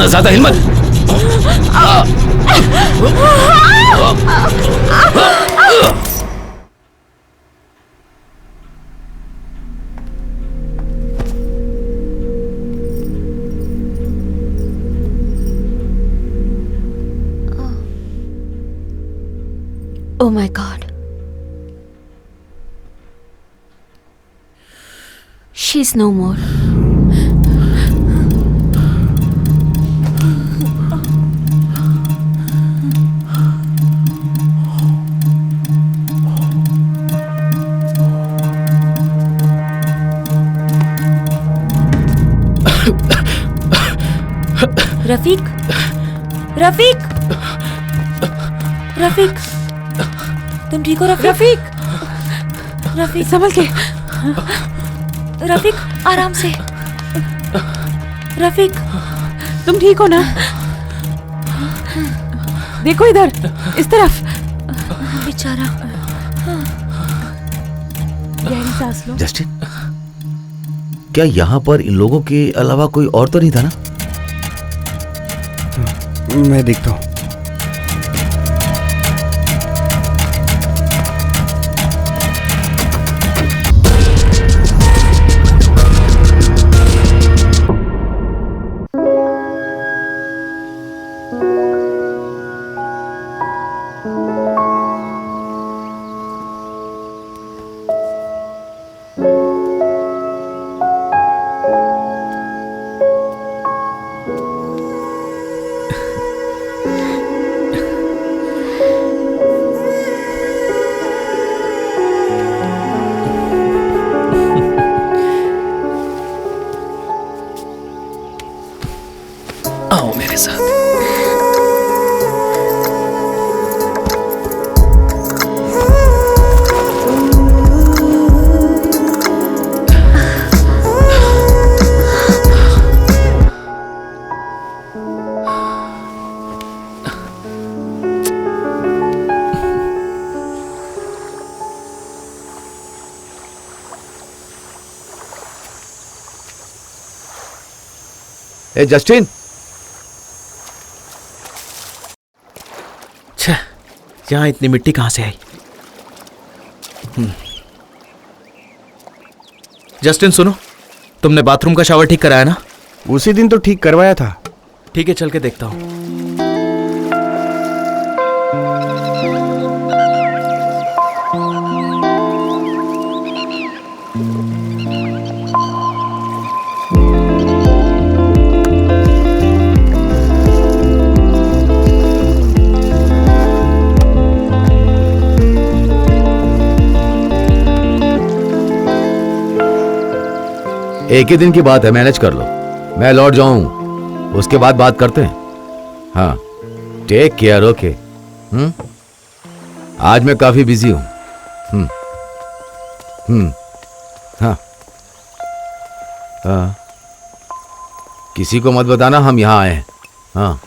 ना ज्यादा हिम्मत। Oh my God. She's no more. Rafiq, Rafiq, Rafiq, तुम ठीक हो रफीक? रफीक संभल के। रफीक आराम से। रफीक तुम ठीक हो ना? देखो इधर, इस तरफ। बेचारा। गहरी सांस लो। जस्टिन, क्या यहाँ पर इन लोगों के अलावा कोई और तो नहीं था ना? मैं देखता हूँ। आओ मेरे साथ। ए जस्टिन, यहाँ इतनी मिट्टी कहाँ से आई? जस्टिन सुनो, तुमने बाथरूम का शावर ठीक कराया ना? उसी दिन तो ठीक करवाया था। ठीक है, चल के देखता हूँ। एक ही दिन की बात है, मैनेज कर लो। मैं लौट जाऊं, उसके बाद बात करते हैं। हाँ, टेक केयर। ओके। आज मैं काफी बिजी हूं। हाँ हाँ, किसी को मत बताना हम यहाँ आए हैं। हाँ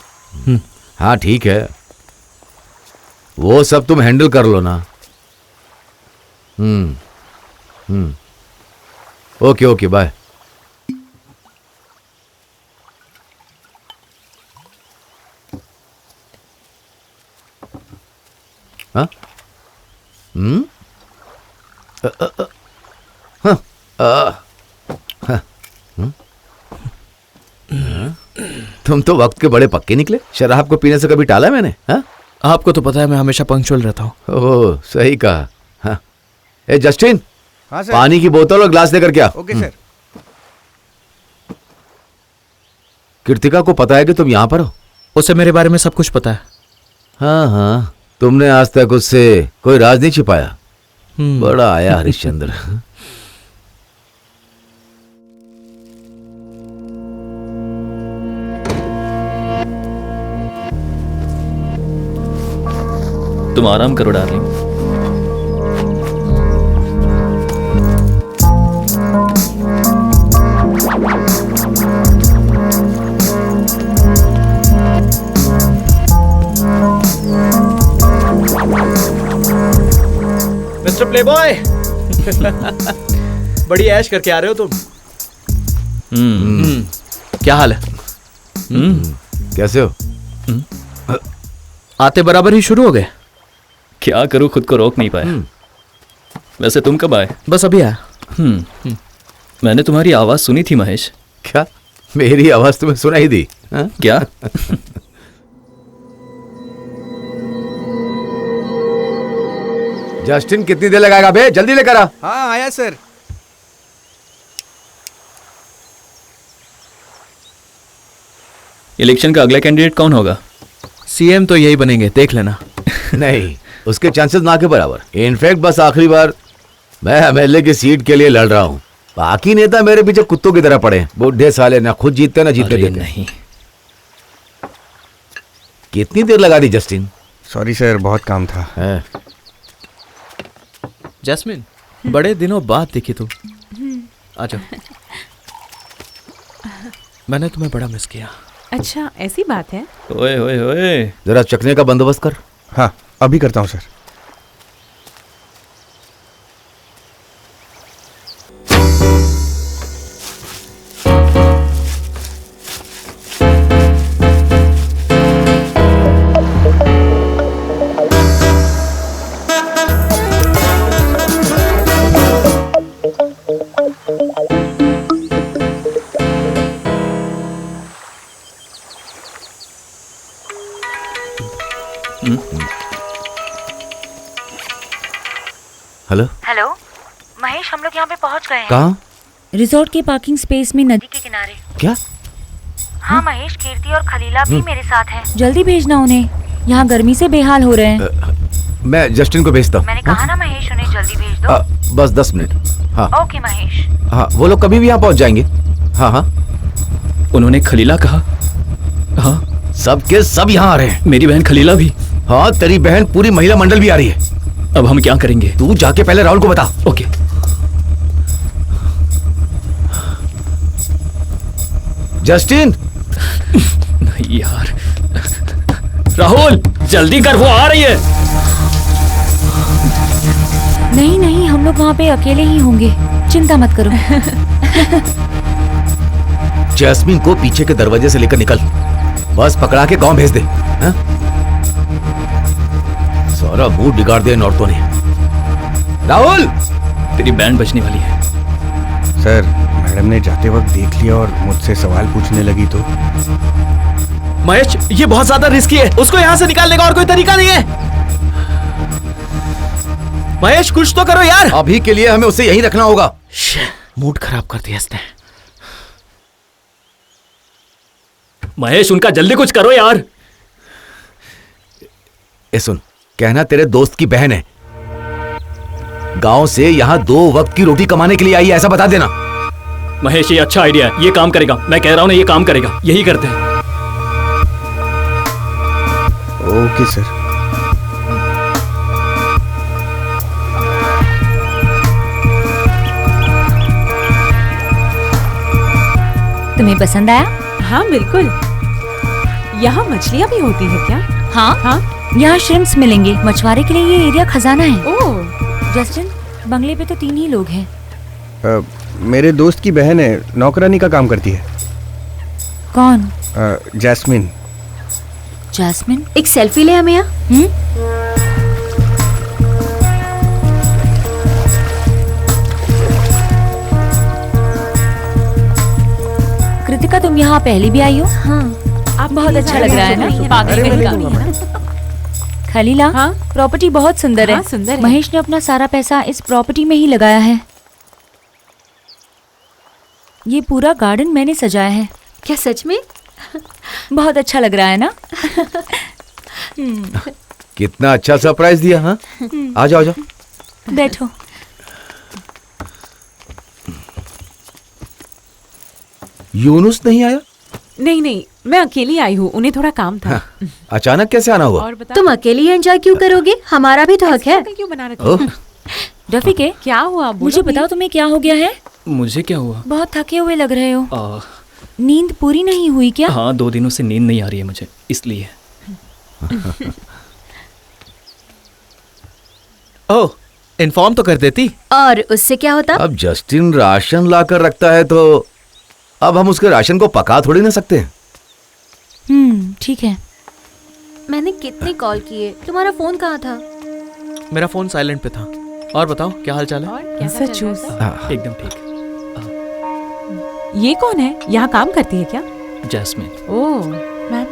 हाँ ठीक है, वो सब तुम हैंडल कर लो ना। Okay okay, bye. हाँ? तुम तो वक्त के बड़े पक्के निकले। शराब को पीने से कभी टाला मैंने? हाँ? आपको तो पता है मैं हमेशा पंक्चुअल रहता हूँ। ओह, सही कहा। हाँ। ए जस्टिन, हाँ सर। पानी की बोतल और ग्लास लेकर क्या? Okay sir. कृतिका को पता है कि तुम यहाँ पर हो? उसे मेरे बारे में सब कुछ पता है। हाँ हाँ, तुमने आज तक उससे कोई राज नहीं छिपाया। बड़ा आया हरिश्चंद्र। तुम आराम करो डार्लिंग। मिस्टर प्लेबॉय, बड़ी ऐश करके आ रहे हो तुम। क्या हाल है? कैसे हो? आते बराबर ही शुरू हो गए। क्या करूं, खुद को रोक नहीं पाया। वैसे तुम कब आए? बस अभी आया। मैंने तुम्हारी आवाज सुनी थी महेश। क्या मेरी आवाज तुम्हें सुनाई दी? हाँ? क्या? जस्टिन कितनी देर लगाएगा बे? जल्दी लेकर आ। हाँ आया सर। इलेक्शन का अगला कैंडिडेट कौन होगा? सीएम तो यही बनेंगे, देख लेना। नहीं, उसके चांसेस ना के बराबर। इनफैक्ट बस आखिरी बार मैं एमएलए की सीट के लिए लड़ रहा हूँ। बाकी नेता मेरे पीछे कुत्तों की तरह पड़े, बूढ़े साले, ना खुद जीतते ना जीतने अरे देते। नहीं, कितनी देर लगा दी जस्टिन? सॉरी सर, बहुत काम था। हैं? जैस्मिन, बड़े दिनों बाद दिखी तू। आ जाओ। मैंने तुम्हें बड़ा मिस किया। अच्छा ऐसी बात है। ओए ओए ओए, जरा चखने का बंदोबस्त कर। हाँ अभी करता हूँ सर। हेलो, हेलो महेश, हम लोग यहाँ पे पहुँच गए हैं। कहाँ? रिजॉर्ट के पार्किंग स्पेस में नदी के किनारे। क्या? हाँ महेश, कीर्ति और खलीला भी मेरे साथ हैं। जल्दी भेजना उन्हें, यहाँ गर्मी से बेहाल हो रहे हैं। मैं जस्टिन को भेजता हूँ। मैंने कहा ना महेश, उन्हें जल्दी भेज दो। बस 10 मिनट। हाँ ओके महेश। हाँ, वो लोग कभी भी यहाँ पहुँच जाएंगे। हाँ हाँ, उन्होंने खलीला कहा? हाँ, सब के सब यहाँ आ रहे हैं। मेरी बहन खलीला भी। हाँ, तेरी बहन पूरी महिला मंडल भी आ रही है। अब हम क्या करेंगे? तू जाके पहले राहुल को बता। ओके। जस्टिन! नहीं यार, राहुल जल्दी कर, वो आ रही है। नहीं नहीं, हम लोग वहाँ पे अकेले ही होंगे, चिंता मत करो। जैस्मिन को पीछे के दरवाजे से लेकर निकल, बस पकड़ा के गांव भेज दे। हाँ? सारा मूड बिगाड़ दिया इन औरतों ने। राहुल! तेरी बैंड बजने वाली है। सर मैडम ने जाते वक्त देख लिया और मुझसे सवाल पूछने लगी तो। महेश, ये बहुत ज्यादा रिस्की है। उसको यहाँ से निकालने का और कोई तरीका नहीं है। महेश, कुछ तो करो यार। अभी के लिए हमें उसे यहीं रखना होगा। मूड खराब कर दिया इसने। महेश, उनका जल्दी कुछ करो यार। ए सुन, कहना तेरे दोस्त की बहन है, गांव से यहाँ 2 वक्त की रोटी कमाने के लिए आई है, ऐसा बता देना। महेश, ये अच्छा आइडिया है, ये काम करेगा। मैं कह रहा हूं ना, ये काम करेगा। यही करते हैं। Okay sir. तुम्हें पसंद आया? हाँ बिल्कुल। यहाँ मछलियाँ भी होती है क्या? हाँ हाँ। यहाँ श्रिम्प्स मिलेंगे। मछुआरे के लिए ये एरिया खजाना है। ओह। जस्टिन, बंगले पे तो 3 ही लोग हैं। मेरे दोस्त की बहन है, नौकरानी का काम करती है। कौन? जैस्मिन। जैस्मिन? एक सेल्फी ले हमें यहाँ। कृतिका, तुम यहाँ पहले भी आई हो? हाँ, आप बहुत अच्छा लग रहा है ना, पागल अरे, का। मैं खलीला, हाँ? प्रॉपर्टी बहुत सुंदर है। हाँ, सुंदर है। महेश ने अपना सारा पैसा इस प्रॉपर्टी में ही लगाया है। ये पूरा गार्डन मैंने सजाया है। क्या सच में? बहुत अच्छा लग रहा है ना? कितना अच्छा सरप्राइज दिया। हाँ, आ जाओ, आ जाओ। बैठो। यूनुस नहीं आया? नहीं नहीं, मैं अकेली आई हूँ, उन्हें थोड़ा काम था। हाँ, अचानक कैसे आना हुआ? और बता, तुम अकेले एंजॉय क्यों करोगे? हमारा भी तो हक है। क्यों बना रखी? ओह, रफीक है, क्या हुआ? बोलो मुझे भी। बताओ तुम्हें क्या हो गया है? मुझे क्या हुआ? बहुत थके हुए लग रहे हो। आ, नींद पूरी नहीं हुई क्या? हाँ, 2 दिनों से नींद नहीं आ रही है मुझे, इसलिए। ओह, इन्फॉर्म तो कर देती। और उससे क्या होता? अब जस्टिन राशन लाकर रखता है तो अब हम उसके राशन को पका थोड़ी ना सकते हैं। ठीक है। मैंने कितने कॉल किए, तुम्हारा फोन कहाँ था? मेरा फोन साइलेंट पे था। और बताओ क्या हाल चाल है? और कैसा चूस? एकदम ठीक। ये कौन है? यहाँ काम करती है क्या? जैस्मिन। ओह मैम,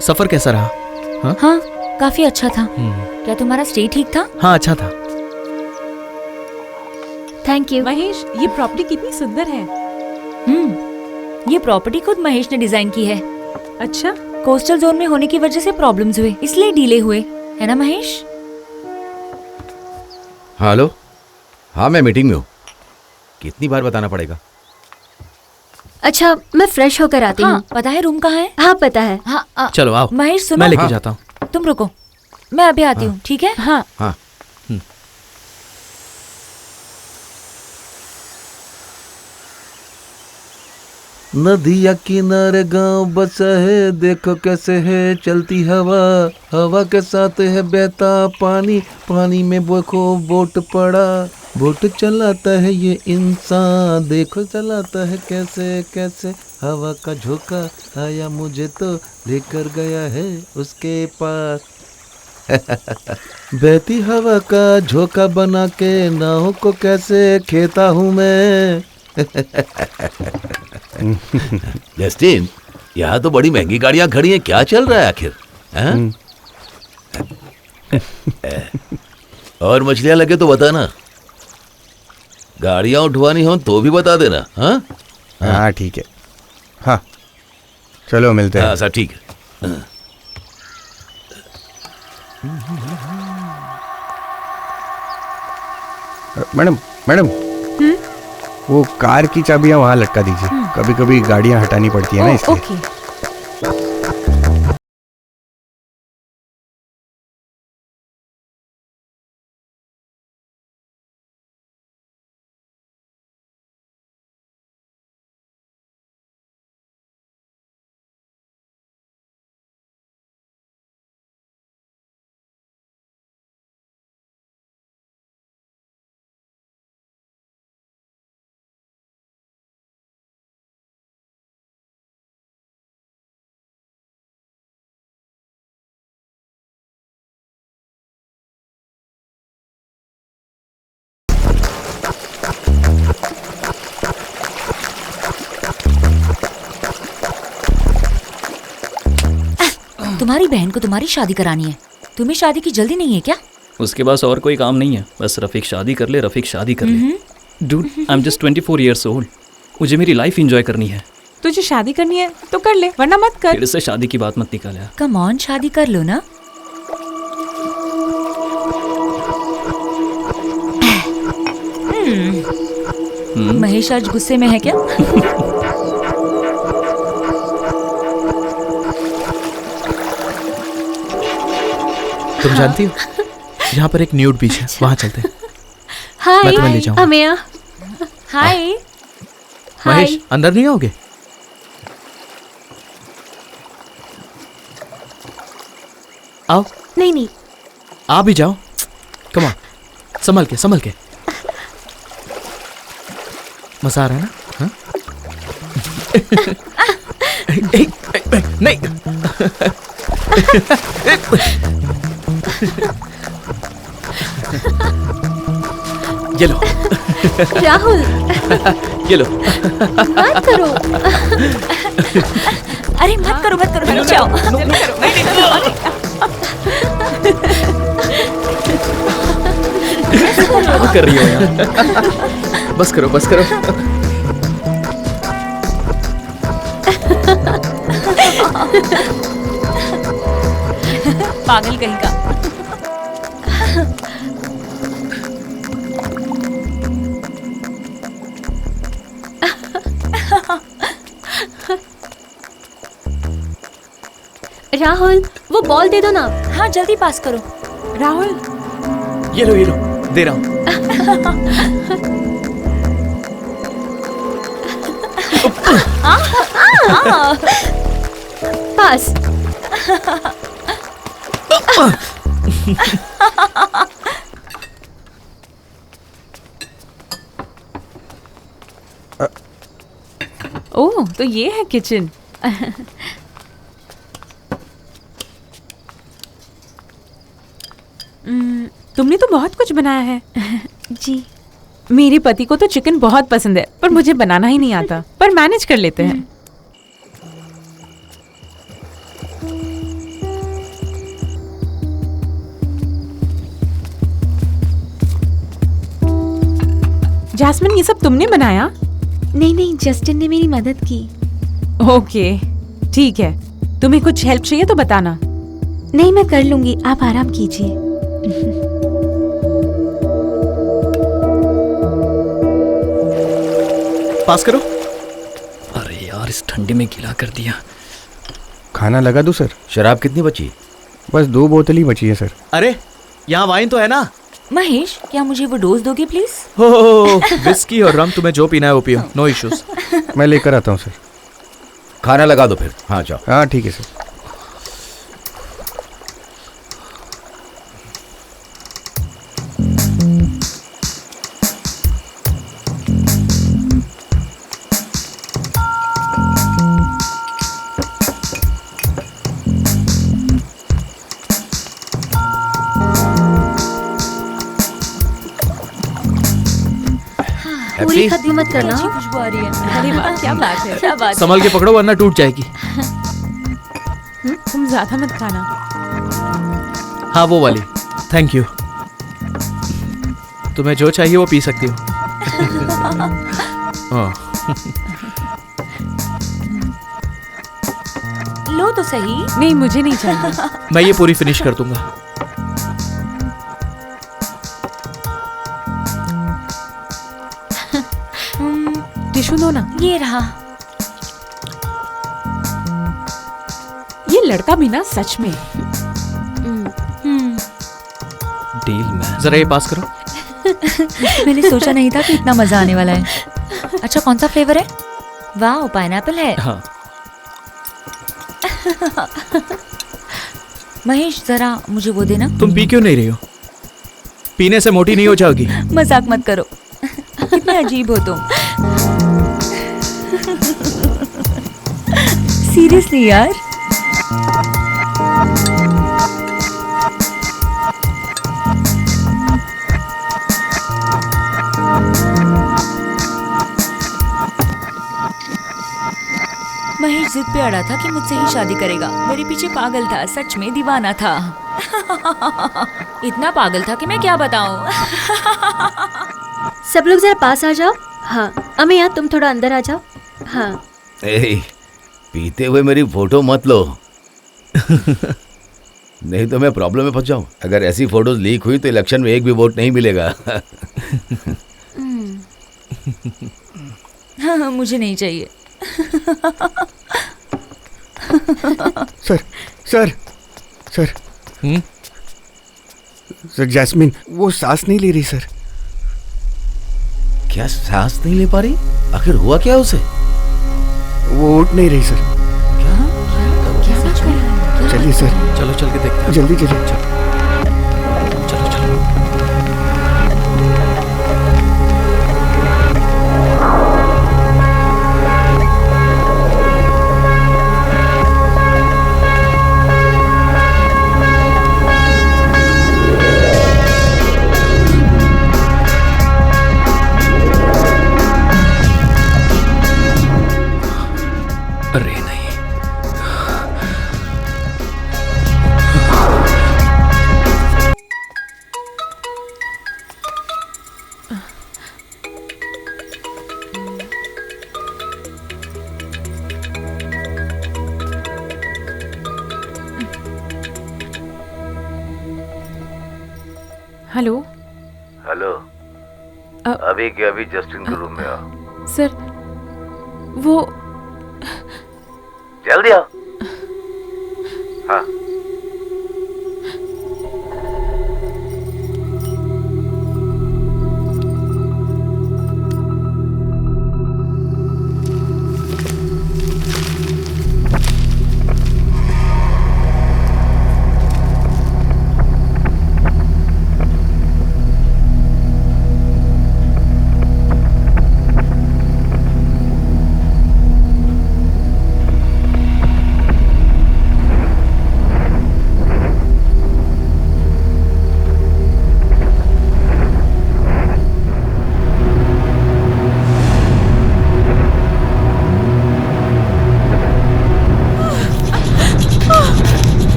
सफर कैसा रहा? हाँ काफी अच्छा था। क्या तुम्हारा स्टे ठीक था? हाँ अच्छा था। Thank you. महेश ये प्रॉपर्टी कितनी सुंदर है। ये प्रॉपर्टी खुद महेश ने डिजाइन की है। अच्छा, कोस्टल जोन में होने की वजह से प्रॉब्लम्स हुए, इसलिए डिले हुए, है ना महेश? हेलो। हाँ मैं मीटिंग में हूँ। कितनी बार बताना पड़ेगा? अच्छा मैं फ्रेश होकर आती हूँ। हाँ पता है रूम कहाँ है? हाँ पता है। हाँ चलो आओ, महेश सुनो, मैं लेके हाँ। जाता हूँ। तुम रुको, मैं अभी आती हूँ, ठीक है? हाँ हाँ नदिया किनारे गांव बसा है, देखो कैसे है चलती हवा, हवा के साथ है बहता पानी, पानी में देखो बोट पड़ा, बोट चलाता है ये इंसान, देखो चलाता है कैसे कैसे, हवा का झोंका आया मुझे तो लेकर गया है उसके पास। बहती हवा का झोंका बना के नाव को कैसे खेता हूँ मैं। जस्टिन, यहाँ तो बड़ी महंगी गाड़ियाँ खड़ी हैं, क्या चल रहा है आखिर? हैं? और मछलियाँ लगे तो बताना, गाड़ियाँ उठवानी हो तो भी बता देना। हाँ हाँ ठीक है। हाँ चलो मिलते हैं। हाँ सर ठीक है। मैडम मैडम, वो कार की चाबियां वहाँ लटका दीजिए, कभी कभी गाड़ियाँ हटानी पड़ती है ना, इसलिए। ओके। तुम्हारी बहन को तुम्हारी शादी करानी है, तुम्हें शादी की जल्दी नहीं है क्या? उसके पास और कोई काम नहीं है, बस रफीक शादी कर ले, रफीक शादी कर ले। Dude I am just 24 years old, मुझे मेरी लाइफ एंजॉय करनी है। तुझे शादी करनी है तो कर ले, वरना मत कर। फिर से शादी की बात मत निकाल यार। कम ऑन, शादी कर लो ना। महेश आज गुस्से में है क्या? तुम जानती हो यहाँ पर एक न्यूड बीच है, वहाँ चलते हैं। हाय मैं तुम्हें ले जाऊंगा। अमेया। हाय। महेश अंदर नहीं आओगे? आओ, नहीं नहीं, आ भी जाओ। कम ऑन, संभल के संभल के। मजा आ रहा है ना? हाँ? नहीं। ये लो। राहुल ये लो। मत करो। अरे मत करो मत करो, रुक जाओ। क्या कर रही हो यार? बस करो बस करो। पागल कहीं का। राहुल वो बॉल दे दो ना। हाँ जल्दी पास करो। राहुल ये लो दे रहा हूँ। पास। ओह तो ये है किचन। तुमने तो बहुत कुछ बनाया है। जी। मेरे पति को तो चिकन बहुत पसंद है, पर मुझे बनाना ही नहीं आता, पर मैनेज कर लेते हैं। जैस्मिन, ये सब तुमने बनाया? नहीं, जस्टिन ने मेरी मदद की। ओके, ठीक है। तुम्हें कुछ हेल्प चाहिए तो बताना। नहीं, मैं कर लूंगी, आप आराम कीजिए। पास करो। अरे यार, इस ठंडी में गीला कर दिया। खाना लगा दूं सर? शराब कितनी बची? बस 2 बोतल ही बची है सर। अरे यहाँ वाइन तो है ना? महेश, क्या मुझे वो डोज दोगे प्लीज? हो विस्की और रम, तुम्हें जो पीना है वो पियो, नो इश्यूज। मैं लेकर आता हूँ सर। खाना लगा दो फिर। हाँ जाओ। हाँ ठीक है सर। पूरी खत्म मत करना। अच्छी खुशबू आ रही है। अरे वाह, क्या बात है। क्या बात है। संभल के पकड़ो वरना टूट जाएगी। तुम ज्यादा मत खाना। हाँ वो वाली, थैंक यू। तुम्हें जो चाहिए वो पी सकती हो। हाँ। लो तो सही। नहीं, मुझे नहीं चाहिए। मैं ये पूरी फिनिश कर दूंगा। टिश्यू दो ना। ये रहा। ये लड़का भी ना सच में। Deal man. जरा ये पास करो। मैंने सोचा नहीं था कि इतना मजा आने वाला है। अच्छा, कौन सा फ्लेवर है? वाह, पाइनएप्पल है। हाँ। महेश, जरा मुझे वो देना। तुम पी क्यों नहीं रही हो? पीने से मोटी नहीं हो जाओगी। मजाक मत करो। कितने अजीब हो तुम। सीरियसली यार। महेश जिद पे अड़ा था कि मुझसे ही शादी करेगा। मेरे पीछे पागल था, सच में दीवाना था। इतना पागल था कि मैं क्या बताऊं। सब लोग जरा पास आ जाओ। हाँ अमिया, तुम थोड़ा अंदर आ जाओ। हाँ। पीते हुए मेरी फोटो मत लो। नहीं तो मैं प्रॉब्लम में फंस जाऊं। अगर ऐसी फोटोज लीक हुई तो इलेक्शन में एक भी वोट नहीं मिलेगा। हाँ, मुझे नहीं चाहिए। Sir sir sir sir, Jasmine वो सांस नहीं ले रही सर। क्या सांस नहीं ले पा रही? आखिर हुआ क्या उसे? वो उठ नहीं रही सर। चलिए सर, चलो चल के देखते हैं। जल्दी चलिए। चलो चलो। अरे नहीं। हेलो। हेलो। अभी के अभी जस्टिन के रूम में आओ। सर वो जल्दी आओ। हाँ।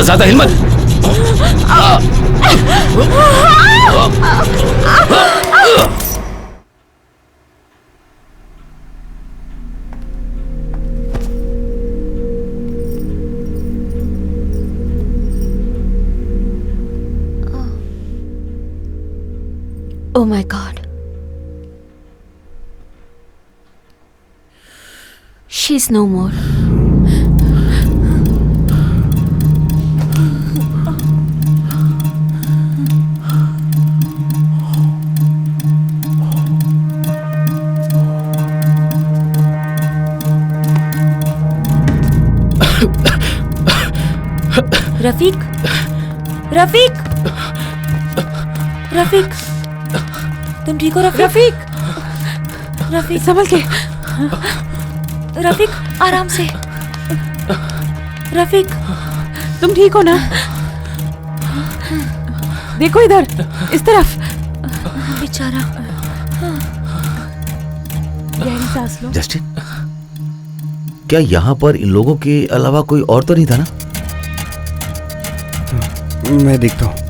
ज्यादा हिम्मत। Oh my God. She's no more. Rafiq, Rafiq, Rafiq, तुम ठीक हो रफीक? रफीक, रफीक संभल के। रफीक आराम से। रफीक, तुम ठीक हो ना? देखो इधर, इस तरफ। बेचारा। गहरी सांस लो। जस्टिन, क्या यहाँ पर इन लोगों के अलावा कोई और तो नहीं था ना? मैं देखता हूँ।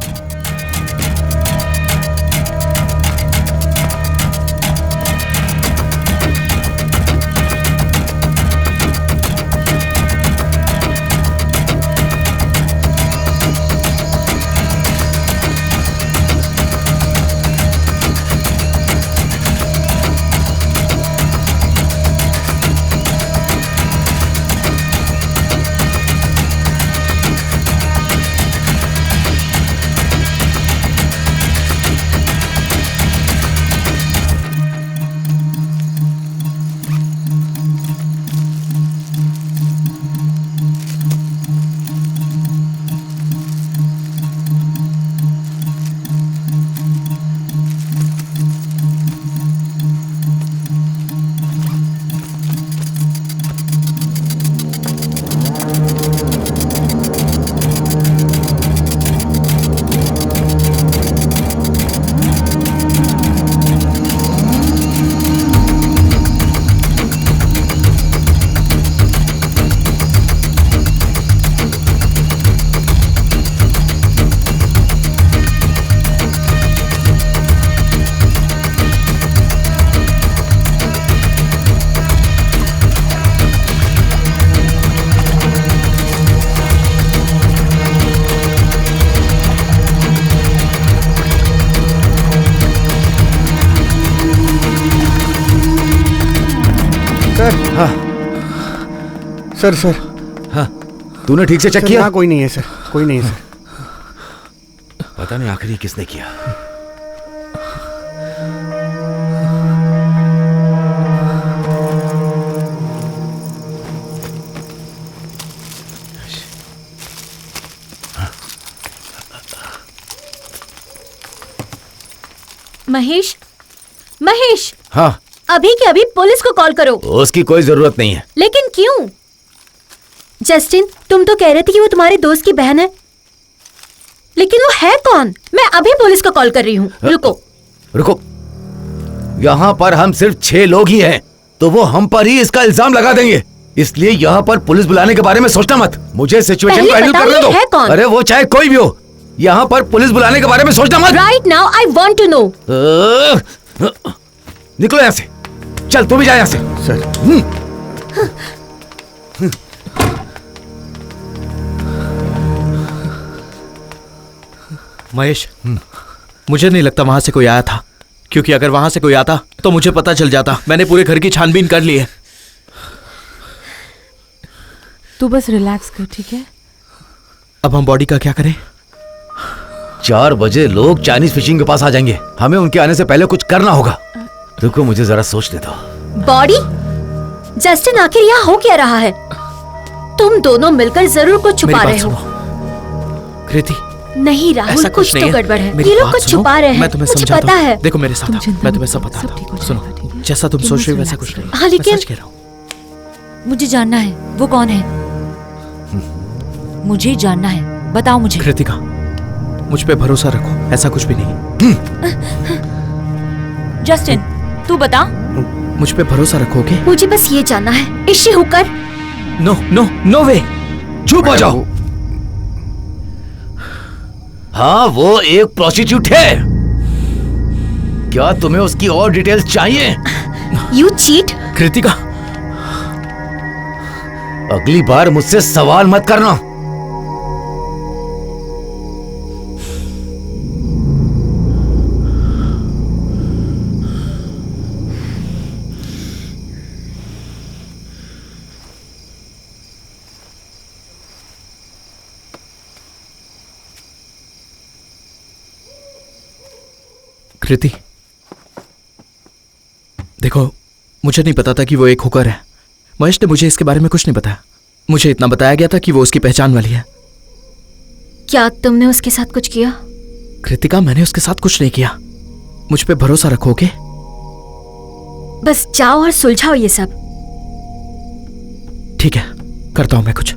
Sir, sir. हाँ, तूने ठीक से चेक सर, किया? हाँ, कोई नहीं है सर, कोई नहीं है सर। पता नहीं आखिर ये किसने किया। महेश, महेश, हाँ, अभी के अभी पुलिस को कॉल करो। उसकी कोई जरूरत नहीं है। लेकिन क्यों? जस्टिन, तुम तो कह रहे थे कि वो तुम्हारे दोस्त की बहन है, लेकिन वो है कौन? मैं अभी पुलिस को कॉल कर रही हूँ। रुको रुको, यहाँ पर हम सिर्फ 6 लोग ही हैं, तो वो हम पर ही इसका इल्जाम लगा देंगे। इसलिए यहाँ पर पुलिस बुलाने के बारे में सोचना मत। मुझे सिचुएशन को हैंडल करने दो। है कौन? अरे वो चाहे कोई भी हो, यहाँ पर पुलिस बुलाने के बारे में सोचना मत। Right now I want to know. निकलो यहाँ से। चल तू भी जा यहाँ से। सर, महेश, मुझे नहीं लगता वहां से कोई आया था, क्योंकि अगर वहां से कोई आता तो मुझे पता चल जाता। मैंने पूरे घर की छानबीन कर ली है। तू बस रिलैक्स कर, ठीक है? अब हम बॉडी का क्या करें? 4 बजे लोग चाइनीज फिशिंग के पास आ जाएंगे। हमें उनके आने से पहले कुछ करना होगा। रुको, मुझे जरा सोचने दो। बॉडी? जस्टिन, आखिर यहाँ हो क्या रहा है? तुम दोनों मिलकर जरूर कुछ छुपा रहे हो। कृति, नहीं राहुल, कुछ तो गड़बड़ है। ये लोग कुछ छुपा रहे हैं। मैं तुम्हें मुझे समझाता पता हूँ। है। देखो मेरे साथ आओ, मैं तुम्हें सब बताता हूँ। सुनो, जैसा तुम सोच रहे हो वैसा कुछ नहीं। हाँ, लेकिन मैं सच कह रहा हूँ। मुझे जानना है वो कौन है। मुझे जानना है, बताओ मुझे। कृतिका, मुझ पे भरोसा रखो, ऐसा कुछ भी नहीं। जस्टिन, तू बता। मुझ पे भरोसा रखोगे? मुझे बस ये जानना है, is she hooker? No no no way. चुप हो जाओ। हाँ, वो एक प्रोस्टिट्यूट है। क्या तुम्हें उसकी और डिटेल्स चाहिए? You cheat. कृतिका, अगली बार मुझसे सवाल मत करना। कृति, देखो, मुझे नहीं पता था कि वो एक हुकर है। महेश ने मुझे इसके बारे में कुछ नहीं बताया। मुझे इतना बताया गया था कि वो उसकी पहचान वाली है। क्या तुमने उसके साथ कुछ किया? कृतिका, मैंने उसके साथ कुछ नहीं किया। मुझ पे भरोसा रखोगे? बस जाओ और सुलझाओ ये सब। ठीक है, करता हूं मैं कुछ।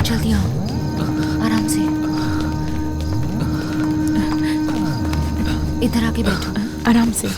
जल्दी आओ, आराम से। इधर आके बैठो। आराम से।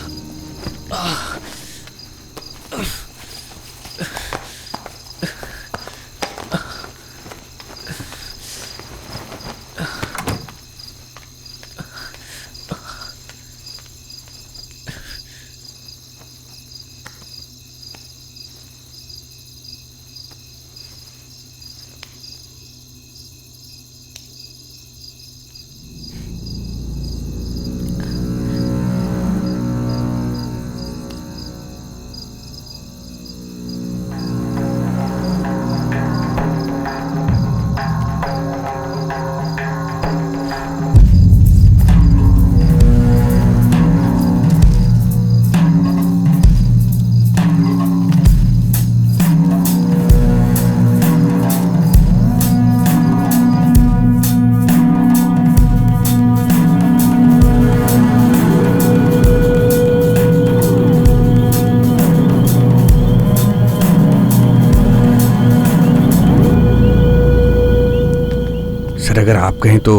अगर आप कहें तो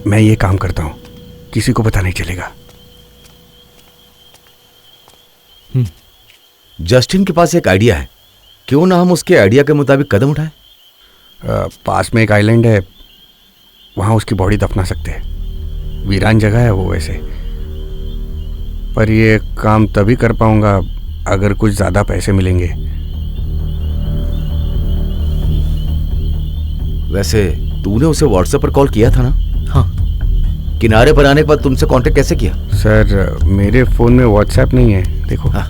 मैं ये काम करता हूं, किसी को पता नहीं चलेगा। जस्टिन के पास एक आइडिया है, क्यों ना हम उसके आइडिया के मुताबिक कदम उठाएं? पास में एक आइलैंड है, वहां उसकी बॉडी दफना सकते हैं। वीरान जगह है वो वैसे, पर ये काम तभी कर पाऊंगा अगर कुछ ज्यादा पैसे मिलेंगे। वैसे तूने उसे व्हाट्सएप पर कॉल किया था ना? हाँ। किनारे पर आने के बाद तुमसे कांटेक्ट कैसे किया? सर, मेरे फोन में व्हाट्सएप नहीं है, देखो। हाँ।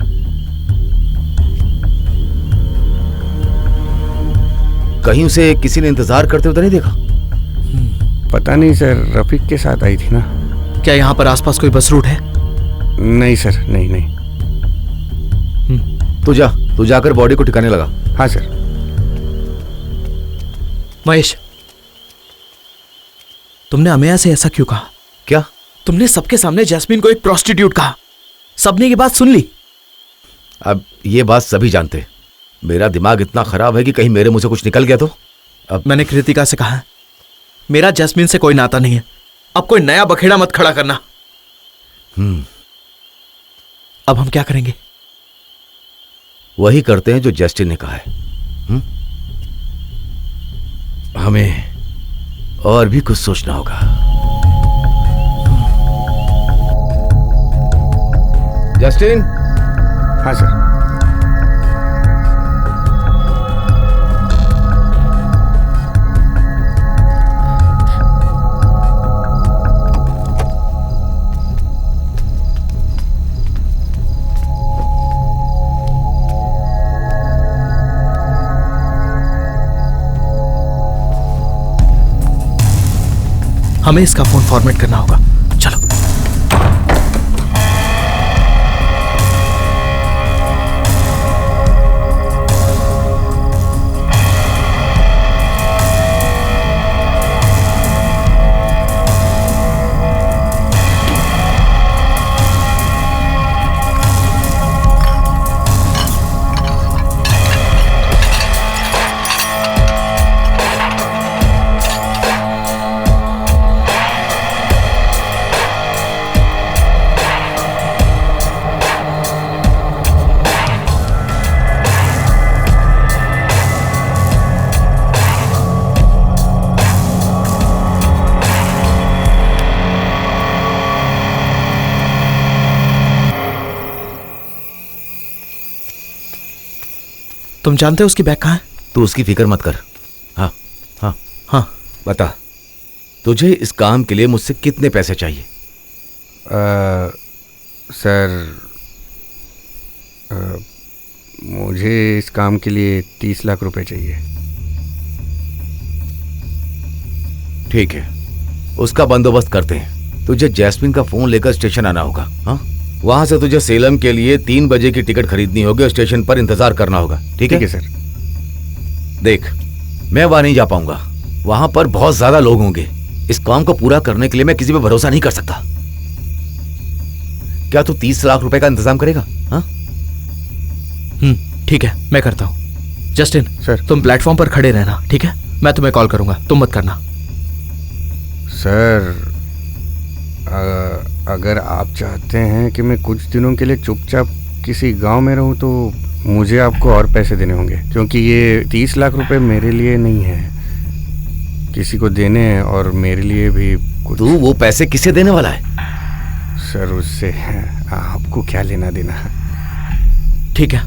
कहीं उसे किसी ने इंतजार करते हुए तो नहीं देखा? पता नहीं सर, रफीक के साथ आई थी ना। क्या यहाँ पर आसपास कोई बस रूट है? नहीं सर, नहीं। तू जाकर बॉडी को ठिकाने लगा। हाँ सर। महेश, तुमने अमेया से ऐसा क्यों कहा? क्या? तुमने सबके सामने जैस्मीन को एक प्रोस्टिट्यूट कहा। सबने ये बात सुन ली। अब ये बात सभी जानते। मेरा दिमाग इतना खराब है कि कहीं मेरे मुंह से कुछ निकल गया तो। अब मैंने कृतिका से कहा, मेरा जैस्मीन से कोई नाता नहीं है। अब कोई नया बखेड़ा मत खड़ा करना। अब हम क्या करेंगे? वही करते हैं जो जस्टिन ने कहा है। हमें और भी कुछ सोचना होगा। जस्टिन। हाँ सर। हमें इसका फोन फॉर्मेट करना होगा। चलो। तुम जानते हो उसकी बैग कहाँ है? तू उसकी फिक्र मत कर। हाँ हाँ हाँ बता, तुझे इस काम के लिए मुझसे कितने पैसे चाहिए? सर मुझे इस काम के लिए 30 लाख रुपए चाहिए। ठीक है, उसका बंदोबस्त करते हैं। तुझे जैस्मिन का फोन लेकर स्टेशन आना होगा। हाँ, वहां से तुझे सेलम के लिए 3 बजे की टिकट खरीदनी होगी और स्टेशन पर इंतजार करना होगा। ठीक है सर। देख, मैं वहां नहीं जा पाऊंगा, वहां पर बहुत ज्यादा लोग होंगे। इस काम को पूरा करने के लिए मैं किसी पे भरोसा नहीं कर सकता। क्या तू 30 लाख रुपए का इंतजाम करेगा? हाँ ठीक है, मैं करता हूँ। जस्टिन सर, तुम प्लेटफॉर्म पर खड़े रहना, ठीक है? मैं तुम्हें कॉल करूंगा, तुम मत करना। सर अगर आप चाहते हैं कि मैं कुछ दिनों के लिए चुपचाप किसी गांव में रहूं तो मुझे आपको और पैसे देने होंगे, क्योंकि ये 30 लाख रुपए मेरे लिए नहीं है, किसी को देने हैं और मेरे लिए भी कुछ। तू वो पैसे किसे देने वाला है? सर उससे आपको क्या लेना देना है? ठीक है,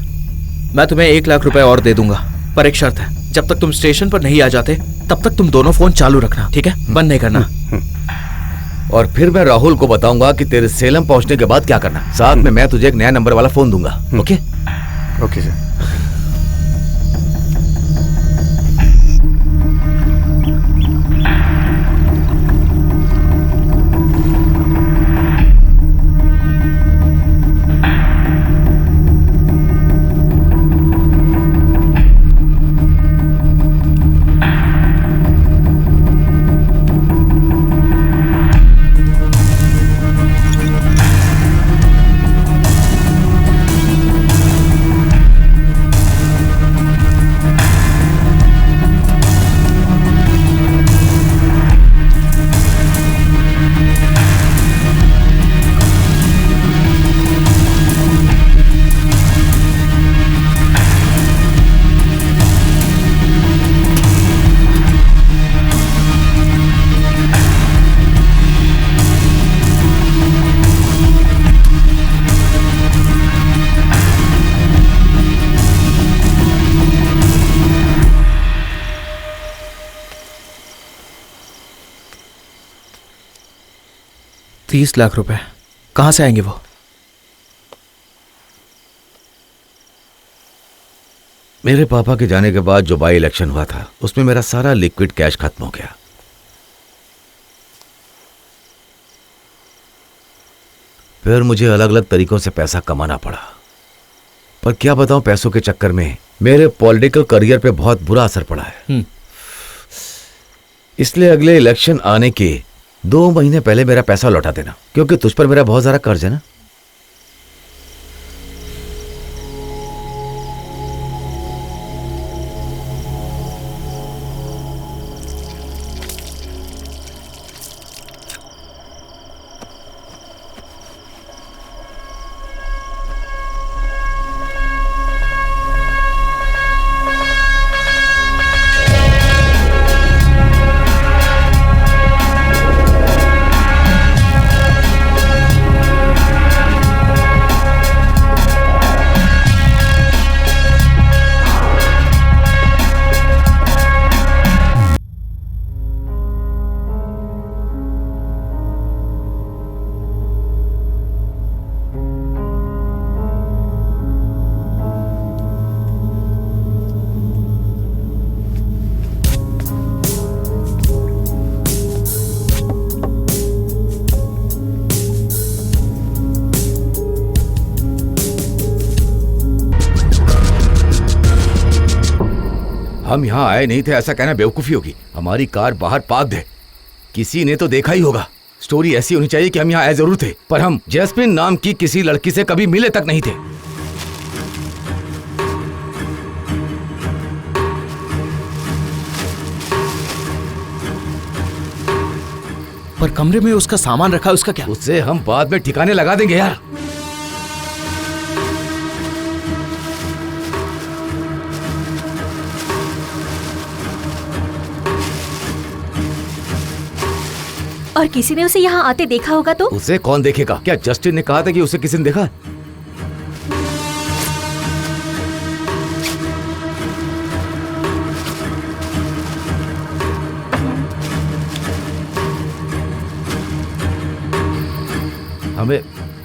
मैं तुम्हें 1 लाख रुपए और दे दूंगा, पर एक शर्त है, जब तक तुम स्टेशन पर नहीं आ जाते तब तक तुम दोनों फोन चालू रखना, ठीक है? बंद नहीं करना। और फिर मैं राहुल को बताऊंगा कि तेरे सेलम पहुंचने के बाद क्या करना। साथ में मैं तुझे एक नया नंबर वाला फोन दूंगा। ओके? Okay sir. $30 लाख रुपए कहां से आएंगे वो? मेरे पापा के जाने के बाद जो बाई इलेक्शन हुआ था उसमें मेरा सारा लिक्विड कैश खत्म हो गया। फिर मुझे अलग अलग तरीकों से पैसा कमाना पड़ा, पर क्या बताऊं, पैसों के चक्कर में मेरे पॉलिटिकल करियर पे बहुत बुरा असर पड़ा है। इसलिए अगले इलेक्शन आने के 2 महीने पहले मेरा पैसा लौटा देना, क्योंकि तुझ पर मेरा बहुत ज्यादा कर्ज है ना। हम यहाँ आए नहीं थे ऐसा कहना बेवकूफी होगी। हमारी कार बाहर पार्क्ड है, किसी ने तो देखा ही होगा। स्टोरी ऐसी होनी चाहिए कि हम यहाँ आए जरूर थे, पर हम जैस्मिन नाम की किसी लड़की से कभी मिले तक नहीं थे। पर कमरे में उसका सामान रखा है, उसका क्या? उससे हम बाद में ठिकाने लगा देंगे यार। और किसी ने उसे यहाँ आते देखा होगा तो? उसे कौन देखेगा? क्या जस्टिन ने कहा था कि उसे किसी ने देखा?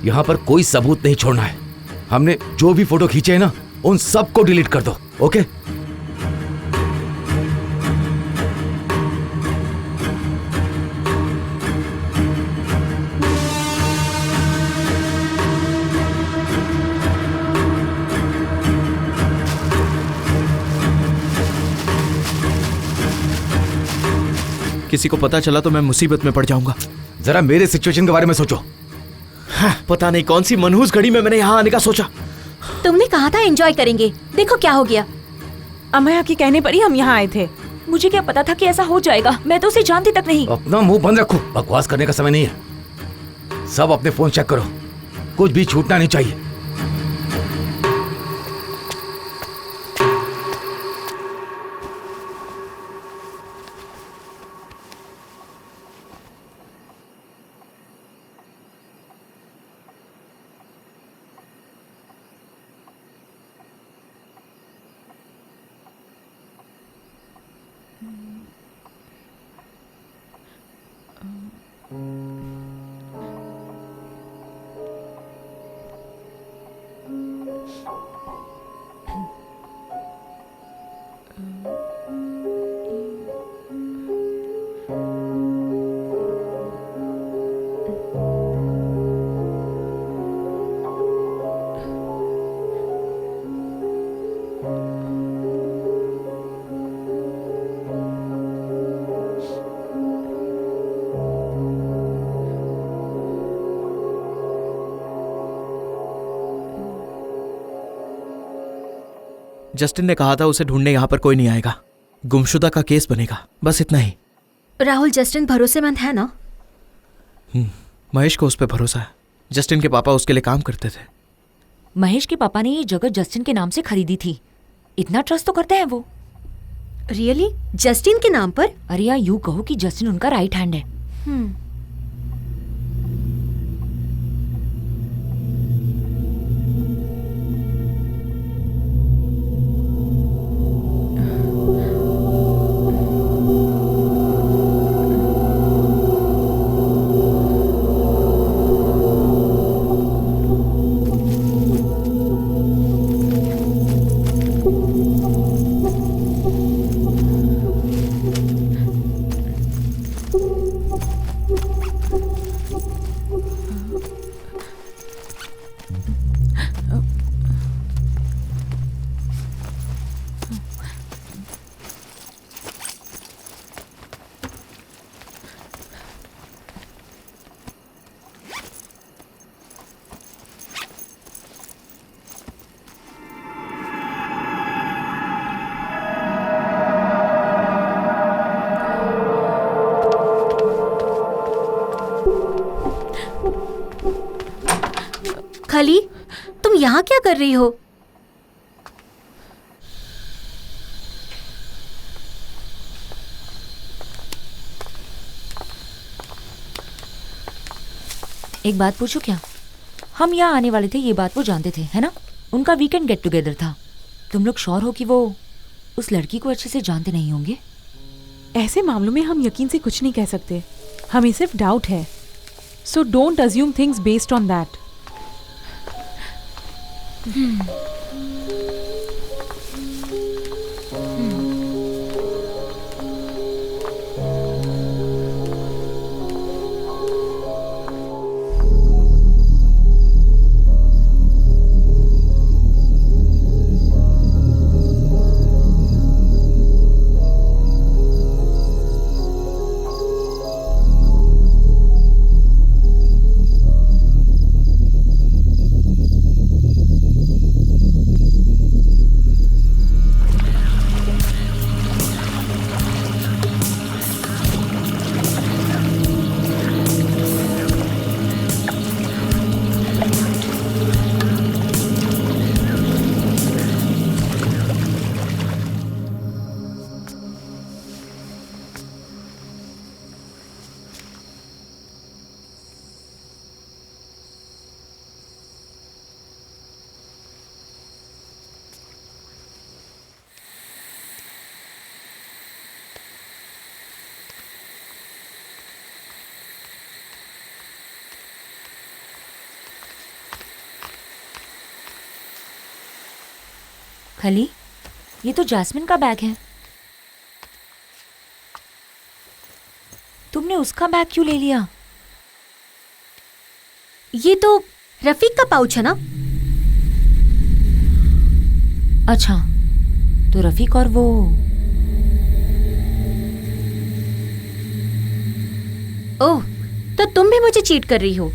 यहाँ पर कोई सबूत नहीं छोड़ना है। हमने जो भी फोटो खींचे हैं ना, उन सबको डिलीट कर दो। ओके? किसी को पता चला तो मैं मुसीबत में पड़ जाऊंगा। जरा मेरे सिचुएशन के बारे में सोचो। हाँ, पता नहीं कौन सी मनहूस घड़ी में मैंने यहाँ आने का सोचा। तुमने कहा था एंजॉय करेंगे, देखो क्या हो गया। अमया के कहने पर ही हम यहाँ आए थे। मुझे क्या पता था कि ऐसा हो जाएगा, मैं तो उसे जानती तक नहीं। अपना मुंह बंद रखो, बकवास करने का समय नहीं है। सब अपने फोन चेक करो, कुछ भी छूटना नहीं चाहिए। जस्टिन ने कहा था उसे ढूंढने यहाँ पर कोई नहीं आएगा, गुमशुदा का केस बनेगा, बस इतना ही। राहुल, जस्टिन भरोसेमंद है ना? महेश को उस पर भरोसा है। जस्टिन के पापा उसके लिए काम करते थे। महेश के पापा ने ये जगह जस्टिन के नाम से खरीदी थी, इतना ट्रस्ट तो करते हैं वो। रियली? जस्टिन के नाम पर? अरे या यूं कहो कि जस्टिन उनका राइट हैंड है। खली, तुम यहाँ क्या कर रही हो? एक बात पूछूं क्या? हम यहाँ आने वाले थे, ये बात वो जानते थे, है ना? उनका वीकेंड गेट टुगेदर था। तुम लोग श्योर हो कि वो उस लड़की को अच्छे से जानते नहीं होंगे? ऐसे मामलों में हम यकीन से कुछ नहीं कह सकते, हमें सिर्फ डाउट है। So don't assume things based on that. खली, ये तो जैस्मिन का बैग है। तुमने उसका बैग क्यों ले लिया? ये तो रफीक का पाउच है ना? अच्छा, तो रफीक और वो ओह, तो तुम भी मुझे चीट कर रही हो।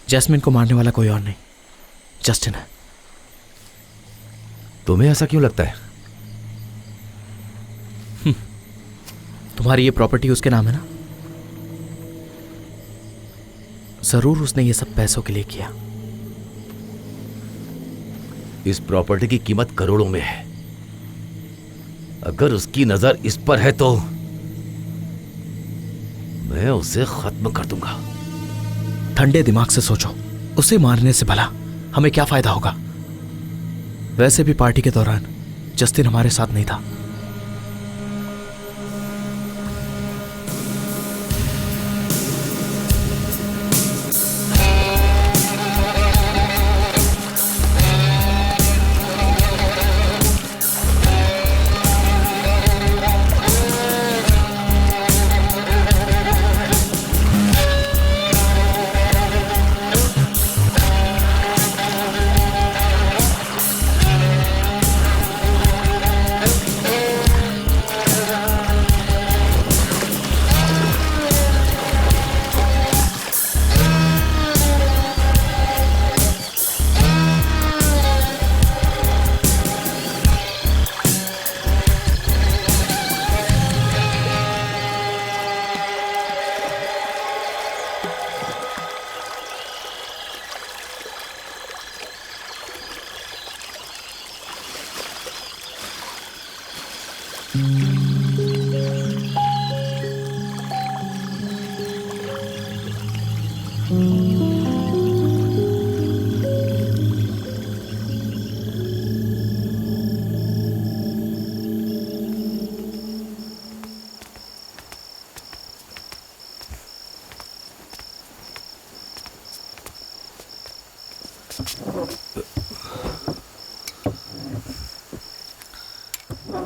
जैस्मिन को मारने वाला कोई और नहीं, जस्टिन है। तुम्हें ऐसा क्यों लगता है? तुम्हारी ये प्रॉपर्टी उसके नाम है ना? जरूर उसने ये सब पैसों के लिए किया। इस प्रॉपर्टी की कीमत करोड़ों में है। अगर उसकी नजर इस पर है तो मैं उसे खत्म कर दूंगा। ठंडे दिमाग से सोचो, उसे मारने से भला हमें क्या फायदा होगा? वैसे भी पार्टी के दौरान जस्टिन हमारे साथ नहीं था।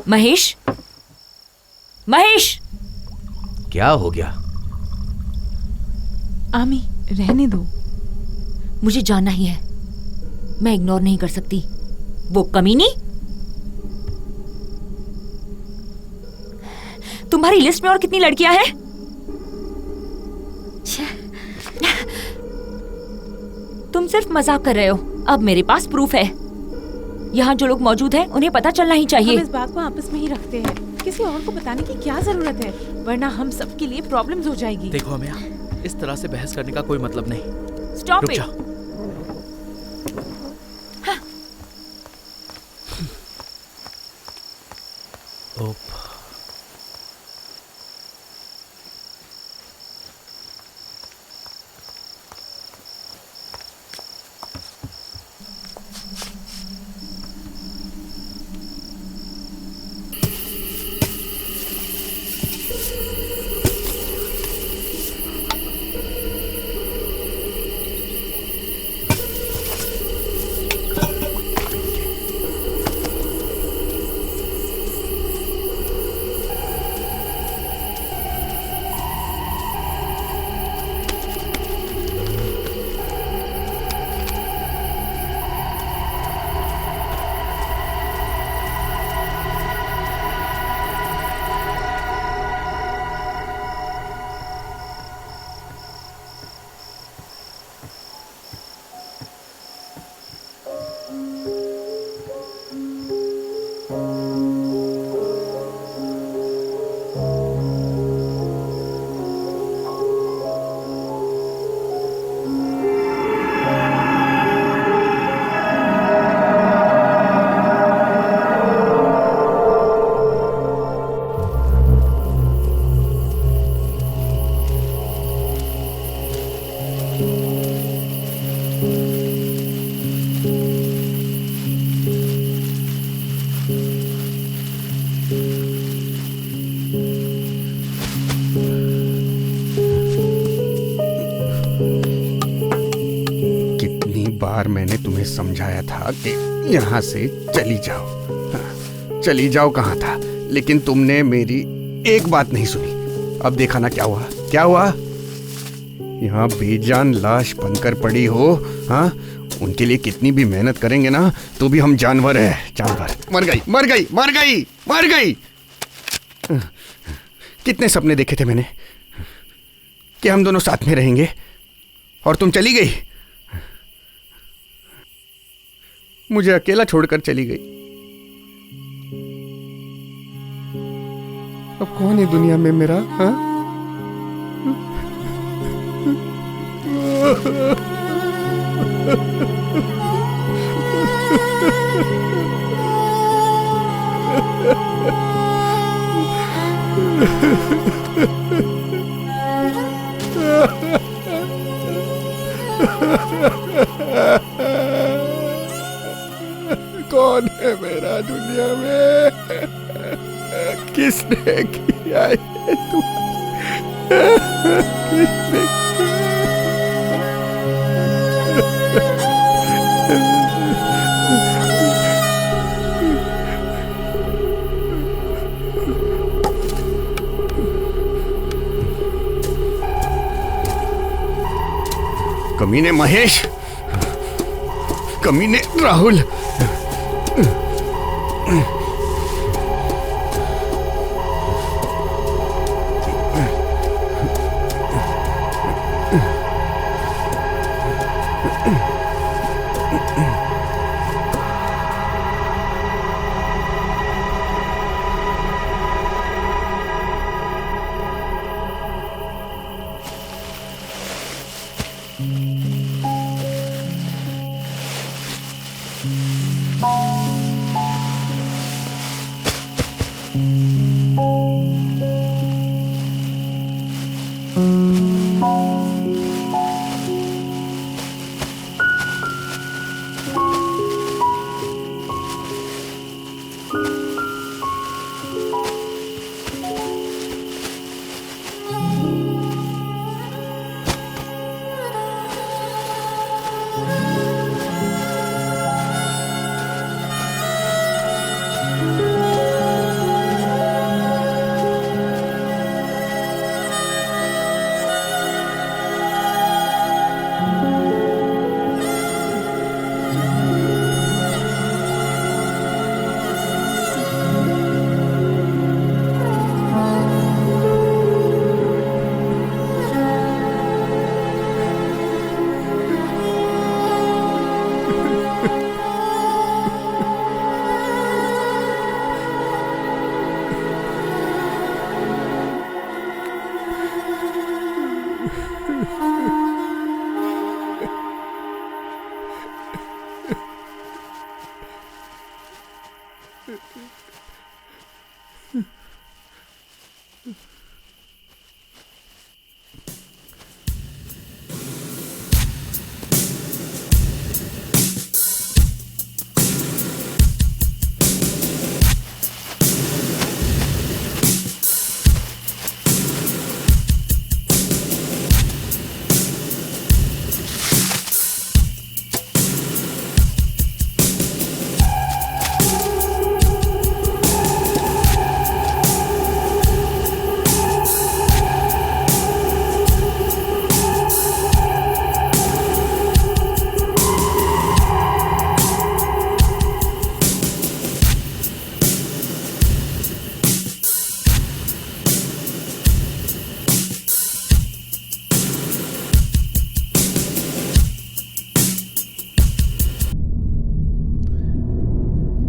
महेश, महेश! क्या हो गया? आमी, रहने दो। मुझे जानना ही है, मैं इग्नोर नहीं कर सकती। वो कमीनी तुम्हारी लिस्ट में और कितनी लड़कियां हैं? तुम सिर्फ मजाक कर रहे हो। अब मेरे पास प्रूफ है। यहाँ जो लोग मौजूद हैं उन्हें पता चलना ही चाहिए। हम इस बात को आपस में ही रखते हैं। किसी और को बताने की क्या जरूरत है, वरना हम सब के लिए प्रॉब्लम्स हो जाएगी। देखो अमिया, इस तरह से बहस करने का कोई मतलब नहीं। स्टॉप रुक इट। जा। ओप। बार मैंने तुम्हें समझाया था कि यहाँ से चली जाओ। हाँ, चली जाओ कहाँ था, लेकिन तुमने मेरी एक बात नहीं सुनी। अब देखा ना क्या हुआ, क्या हुआ। यहाँ बेजान लाश बनकर पड़ी हो। हाँ, उनके लिए कितनी भी मेहनत करेंगे ना तो भी हम जानवर हैं, जानवर। मर गई, मर गई, मर गई, मर गई। कितने सपने देखे थे मैंने कि हम दोनों साथ में रहेंगे, और तुम चली गई, मुझे अकेला छोड़कर चली गई। अब कौन है दुनिया में मेरा? हाँ? कौन है मेरा दुनिया में? किसने किया ये किसने? कमीने महेश, कमीने राहुल।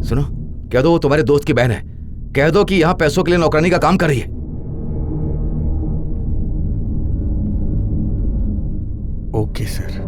सुनो, कह दो वो तुम्हारे दोस्त की बहन है। कह दो कि यहां पैसों के लिए नौकरानी का काम कर रही है। Okay sir.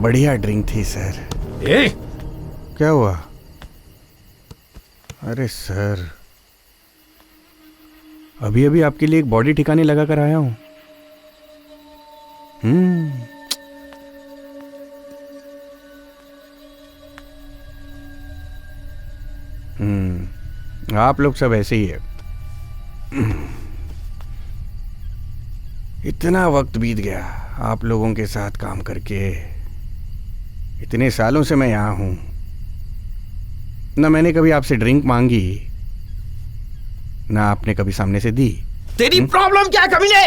बढ़िया ड्रिंक थी सर। ए क्या हुआ? अरे सर, अभी अभी आपके लिए एक बॉडी ठिकाने लगा कर आया हूं। आप लोग सब ऐसे ही है। इतना वक्त बीत गया आप लोगों के साथ काम करके। इतने सालों से मैं यहाँ हूँ, ना मैंने कभी आपसे ड्रिंक मांगी, ना आपने कभी सामने से दी। तेरी प्रॉब्लम क्या है कमीने?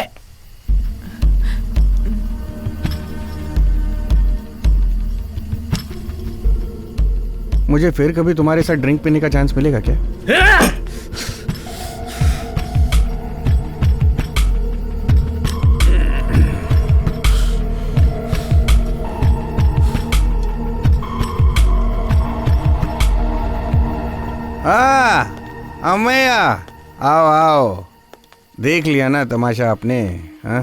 मुझे फिर कभी तुम्हारे साथ ड्रिंक पीने का चांस मिलेगा क्या? अम्मैया, आओ आओ। देख लिया ना तमाशा आपने? हाँ,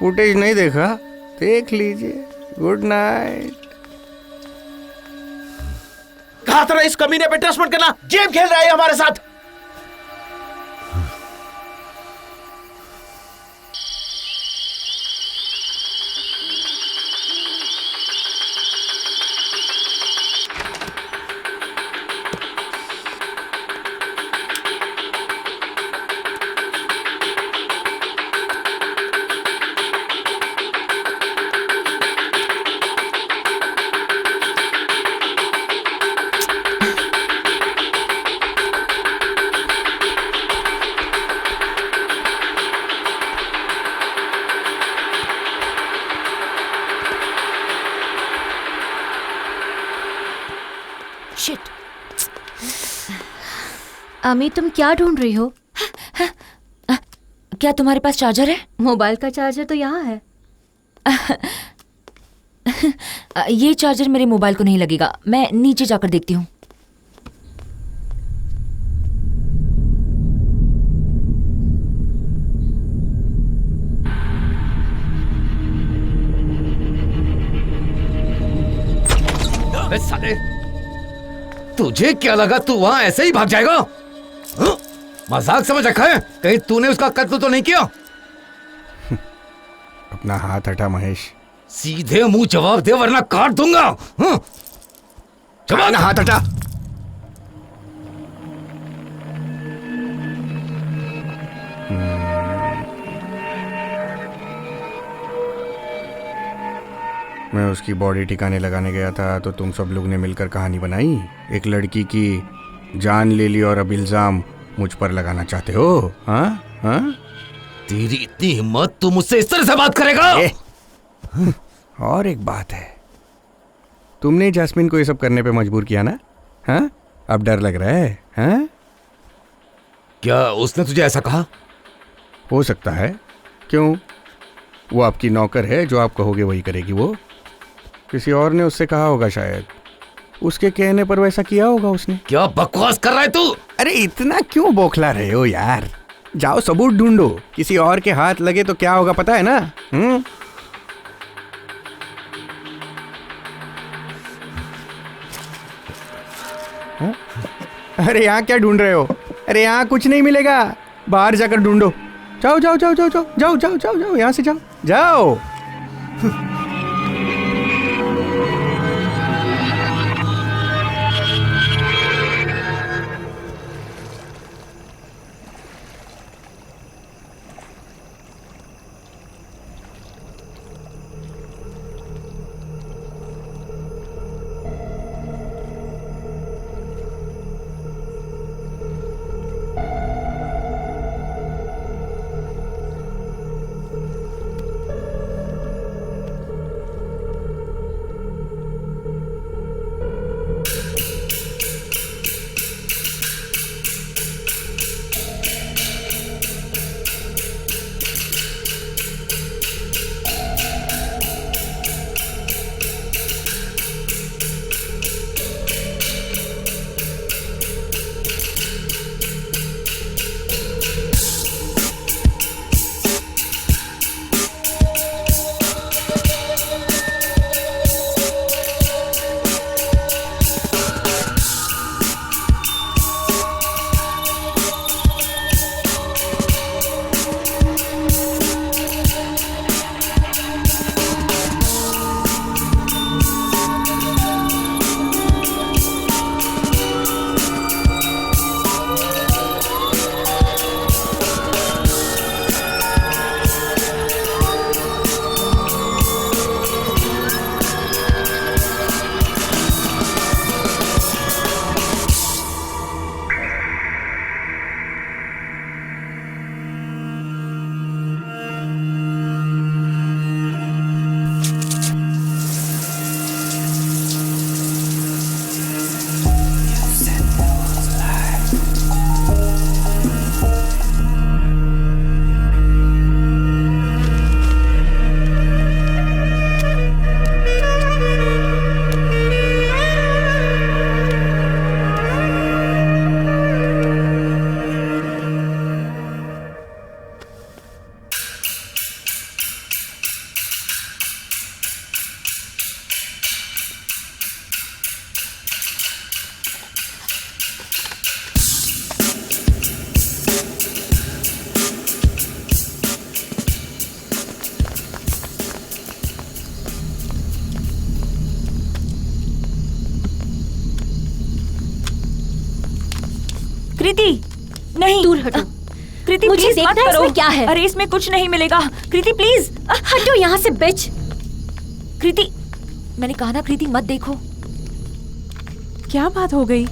फुटेज नहीं देखा? देख लीजिए। Good night. कहा था इस कमीने पे ट्रस्ट मत करना, गेम खेल रहा है हमारे साथ। शिट। अमी, तुम क्या ढूंढ रही हो? क्या तुम्हारे पास चार्जर है? मोबाइल का चार्जर तो यहाँ है। ये चार्जर मेरे मोबाइल को नहीं लगेगा, मैं नीचे जाकर देखती हूँ। साले, तुझे क्या लगा तू वहां ऐसे ही भाग जाएगा? हाँ? मजाक समझ रखा है? कहीं तूने उसका कत्ल तो नहीं किया? अपना हाथ हटा महेश। सीधे मुंह जवाब दे वरना काट दूंगा। हाँ? जवाब ना, हाथ हटा। मैं उसकी बॉडी ठिकाने लगाने गया था तो तुम सब लोग ने मिलकर कहानी बनाई। एक लड़की की जान ले ली और अब इल्जाम मुझ पर लगाना चाहते हो? हाँ हाँ, तेरी इतनी हिम्मत, तू मुझसे इस तरह से बात करेगा? और एक बात है, तुमने जैस्मिन को ये सब करने पे मजबूर किया ना? हाँ, अब डर लग रहा है? हाँ, क्या उसने तुझे ऐसा कहा? हो सकता है। क्यों? वो आपकी नौकर है, जो आप कहोगे वही करेगी वो। किसी और ने उससे कहा होगा शायद, उसके कहने पर वैसा किया होगा उसने। क्या बकवास कर रहा है तू? अरे इतना क्यों बौखला रहे हो यार? जाओ सबूत ढूंढो, किसी और के हाथ लगे तो क्या होगा पता है ना? अरे यहाँ क्या ढूंढ रहे हो? अरे यहाँ कुछ नहीं मिलेगा, बाहर जाकर ढूंढो। जाओ जाओ जाओ जाओ जाओ जाओ जाओ जाओ जाओ, यहाँ से जाओ जाओ। कृति नहीं, दूर हटो। कृति मुझे प्लीज देखना मत है करो। इसमें क्या है। अरे इसमें कुछ नहीं मिलेगा। कृति प्लीज। हटो यहाँ से बिच। कृति, मैंने कहा ना कृति मत देखो। क्या बात हो गई?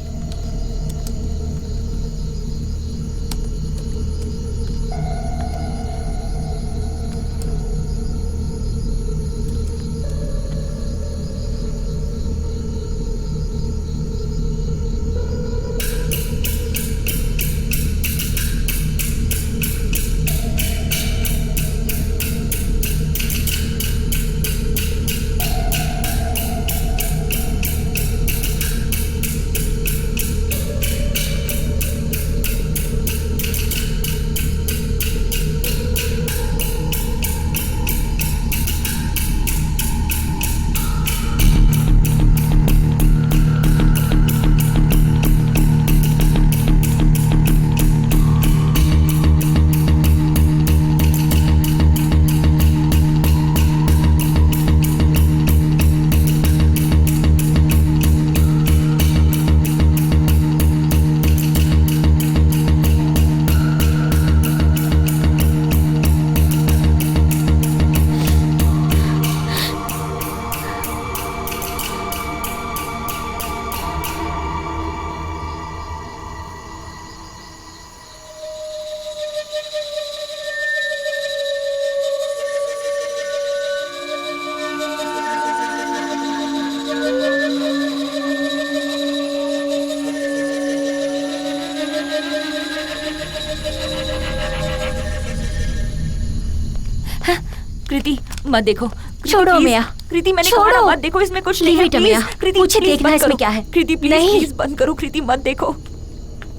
कृति मत देखो। छोड़ो please। मेया। कृति मैंने कहा ना, छोड़ो। मत देखो, इसमें कुछ नहीं Leave है। it, please। मेया। कृति मुझे please देखना बंद है इसमें करो। क्या है। कृति प्लीज नहीं। प्लीज बंद करो। कृति मत देखो।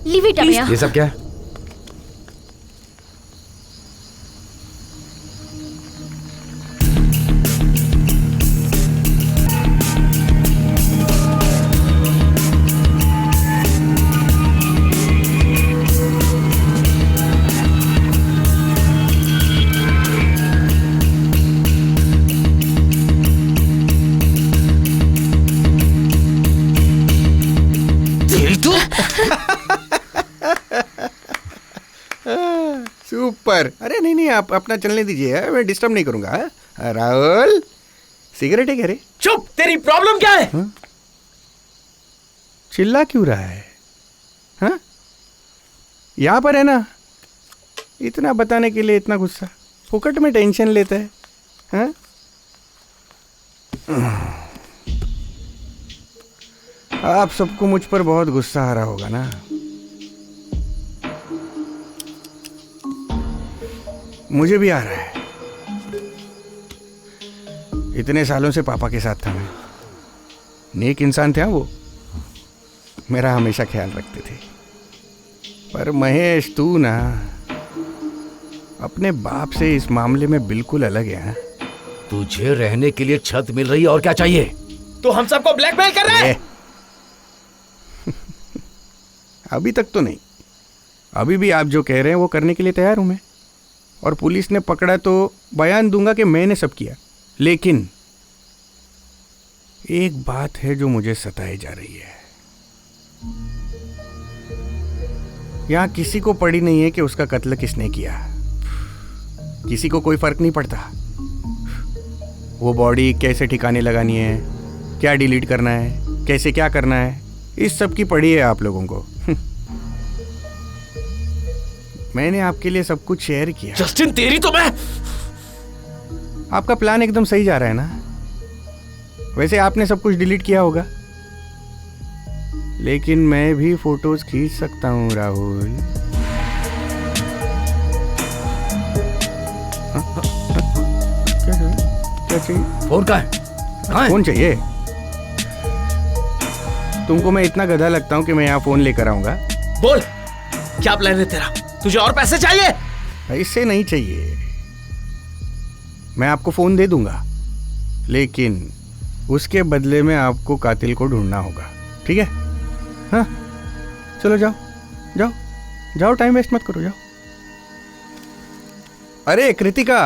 Leave it Please। मेया। ये सब क्या है? सुपर। अरे नहीं नहीं, आप अपना चलने दीजिए, मैं डिस्टर्ब नहीं करूंगा। राहुल, सिगरेट है क्या रे? चुप, तेरी प्रॉब्लम क्या है? चिल्ला क्यों रहा है? हाँ, यहाँ पर है ना, इतना बताने के लिए इतना गुस्सा, फुकट में टेंशन लेता है। हाँ? आप सबको मुझ पर बहुत गुस्सा आ रहा होगा ना। मुझे भी आ रहा है। इतने सालों से पापा के साथ था मैं, नेक इंसान थे वो, मेरा हमेशा ख्याल रखते थे। पर महेश, तू ना अपने बाप से इस मामले में बिल्कुल अलग है। हाँ? तुझे रहने के लिए छत मिल रही है, और क्या चाहिए? तो हम सबको ब्लैकमेल कर रहा है? अभी तक तो नहीं, अभी भी आप जो कह रहे हैं वो करने के लिए तैयार हूं मैं। और पुलिस ने पकड़ा तो बयान दूंगा कि मैंने सब किया। लेकिन एक बात है जो मुझे सताए जा रही है। यहां किसी को पड़ी नहीं है कि उसका कत्ल किसने किया। किसी को कोई फर्क नहीं पड़ता वो बॉडी कैसे ठिकाने लगानी है, क्या डिलीट करना है, कैसे क्या करना है, इस सब की पड़ी है आप लोगों को। मैंने आपके लिए सब कुछ शेयर किया। जस्टिन, तेरी तो मैं। आपका प्लान एकदम सही जा रहा है ना। वैसे आपने सब कुछ डिलीट किया होगा, लेकिन मैं भी फोटोज खींच सकता हूं राहुल। क्या चाहिए? फोन कहाँ है? कहाँ है? फोन चाहिए? तुमको मैं इतना गधा लगता हूं कि मैं यहाँ फोन लेकर आऊंगा? बोल, क्या प्लान है तेरा? तुझे और पैसे चाहिए? इससे नहीं चाहिए। मैं आपको फोन दे दूंगा, लेकिन उसके बदले में आपको कातिल को ढूंढना होगा। ठीक है? हाँ, चलो जाओ जाओ जाओ, टाइम वेस्ट मत करो, जाओ। अरे कृतिका,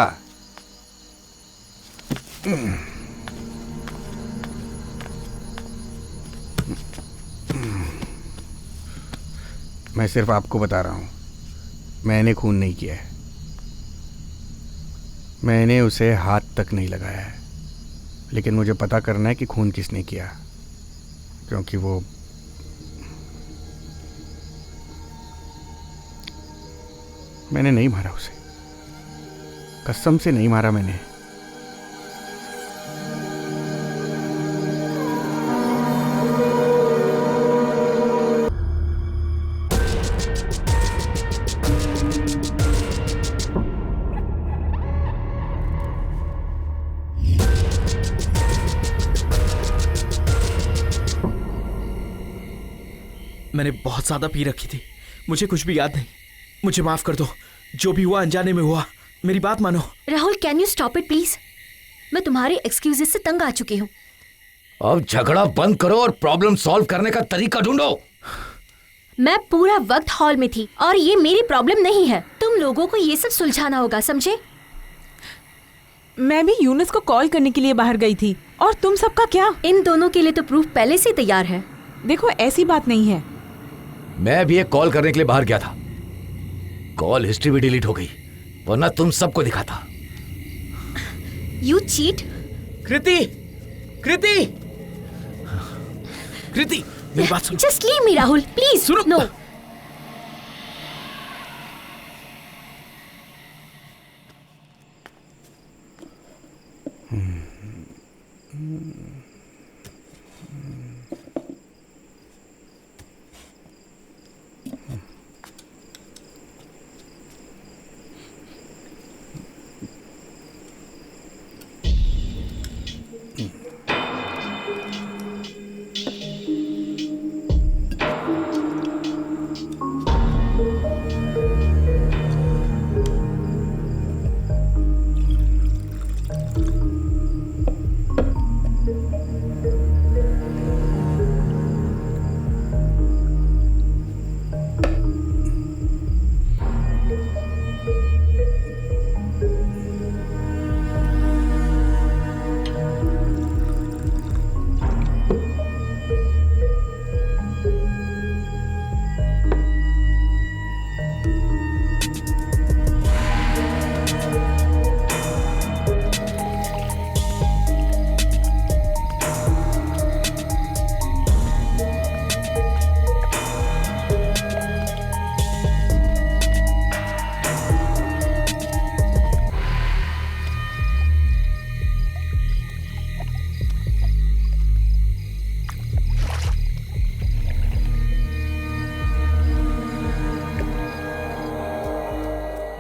मैं सिर्फ आपको बता रहा हूँ, मैंने खून नहीं किया है। मैंने उसे हाथ तक नहीं लगाया है, लेकिन मुझे पता करना है कि खून किसने किया, क्योंकि वो मैंने नहीं मारा उसे, कसम से नहीं मारा मैंने। मैंने बहुत ज्यादा पी रखी थी, मुझे कुछ भी याद नहीं। मुझे माफ कर दो, जो भी हुआ अनजाने में हुआ। मेरी बात मानो। Rahul, can you stop it please? मैं तुम्हारी एक्सक्यूजेस से तंग आ चुकी हूँ। अब झगड़ा बंद करो और प्रॉब्लम सॉल्व करने का तरीका ढूंढो। मैं पूरा वक्त हॉल में थी और ये मेरी प्रॉब्लम नहीं है। तुम लोगों को ये सब सुलझाना होगा, समझे? मैं भी यूनुस को कॉल करने के लिए बाहर गई थी, और तुम सबका क्या? इन दोनों के लिए तो प्रूफ पहले से तैयार है। देखो, ऐसी बात नहीं है। मैं भी एक कॉल करने के लिए बाहर गया था, कॉल हिस्ट्री भी डिलीट हो गई, वरना तुम सबको दिखाता। You cheat. कृति, कृति, कृति, मेरी बात सुनो। Just leave me Rahul, please. सुनो। नो।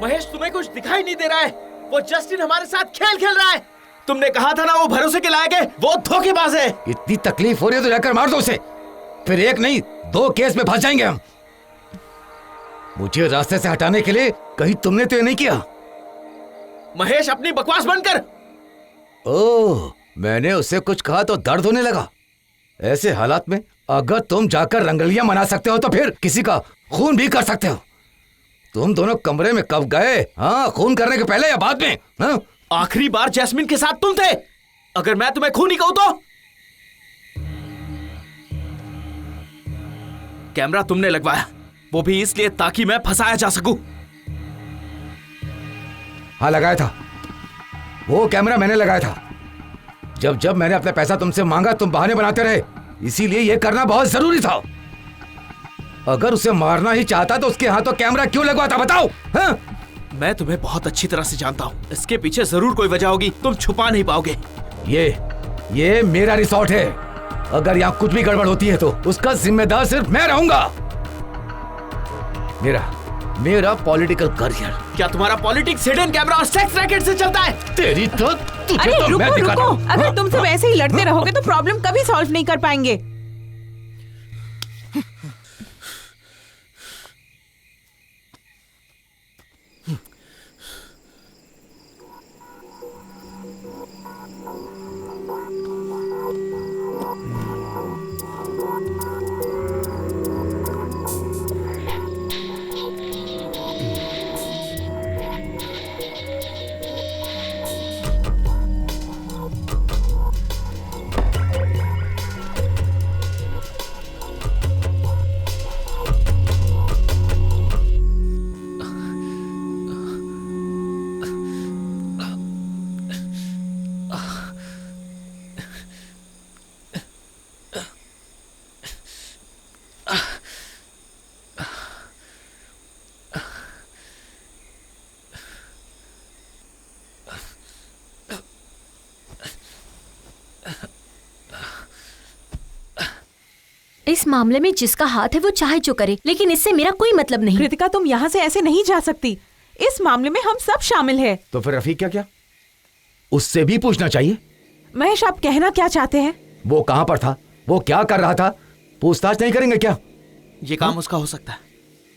महेश, तुम्हें कुछ दिखाई नहीं दे रहा है? वो जस्टिन हमारे साथ खेल खेल रहा है। तुमने कहा था ना वो भरोसे के लायक है, वो धोखेबाज है। इतनी तकलीफ हो रही है तो जाकर मार दो उसे, फिर एक नहीं 2 केस में फंस जाएंगे हम। मुझे रास्ते से हटाने के लिए कहीं तुमने तो ये नहीं किया। महेश, अपनी बकवास बंद कर। ओह, मैंने उससे कुछ कहा तो दर्द होने लगा। ऐसे हालात में अगर तुम जाकर रंगलियां मना सकते हो तो फिर किसी का खून भी कर सकते हो। तुम दोनों कमरे में कब गए? हाँ, खून करने के पहले या बाद में? हाँ? आखिरी बार जैस्मिन के साथ तुम थे। अगर मैं तुम्हें खूनी कहूं तो? कैमरा तुमने लगवाया, वो भी इसलिए ताकि मैं फंसाया जा सकूं। हाँ, लगाया था। वो कैमरा मैंने लगाया था। जब जब मैंने अपना पैसा तुमसे मांगा तुम बहाने बनाते रहे, इसीलिए यह करना बहुत जरूरी था। अगर उसे मारना ही चाहता तो उसके हाथों कैमरा क्यों लगवाता, बताओ? हाँ? मैं तुम्हें बहुत अच्छी तरह से जानता हूँ। इसके पीछे जरूर कोई वजह होगी, तुम छुपा नहीं पाओगे। ये मेरा रिसोर्ट है। अगर यहाँ कुछ भी गड़बड़ होती है तो उसका जिम्मेदार सिर्फ मैं रहूंगा। मेरा पॉलिटिकल करियर। क्या तुम्हारा पॉलिटिक्स हिडन कैमरा और सेक्स रैकेट से चलता है? तेरी तो अरे तो मैं दिखाता रुको, हूँ। अगर तुम सब ऐसे ही लड़ते रहोगे तो प्रॉब्लम कभी सॉल्व नहीं कर पाएंगे। इस मामले में जिसका हाथ है वो चाहे जो करे, लेकिन इससे मेरा कोई मतलब नहीं। कृतिका, तुम यहाँ से ऐसे नहीं जा सकती। इस मामले में हम सब शामिल हैं। तो फिर रफीक क्या उससे भी पूछना चाहिए। महेश, आप कहना क्या चाहते हैं? वो कहाँ पर था, वो क्या कर रहा था, पूछताछ नहीं करेंगे क्या? ये काम उसका हो सकता है।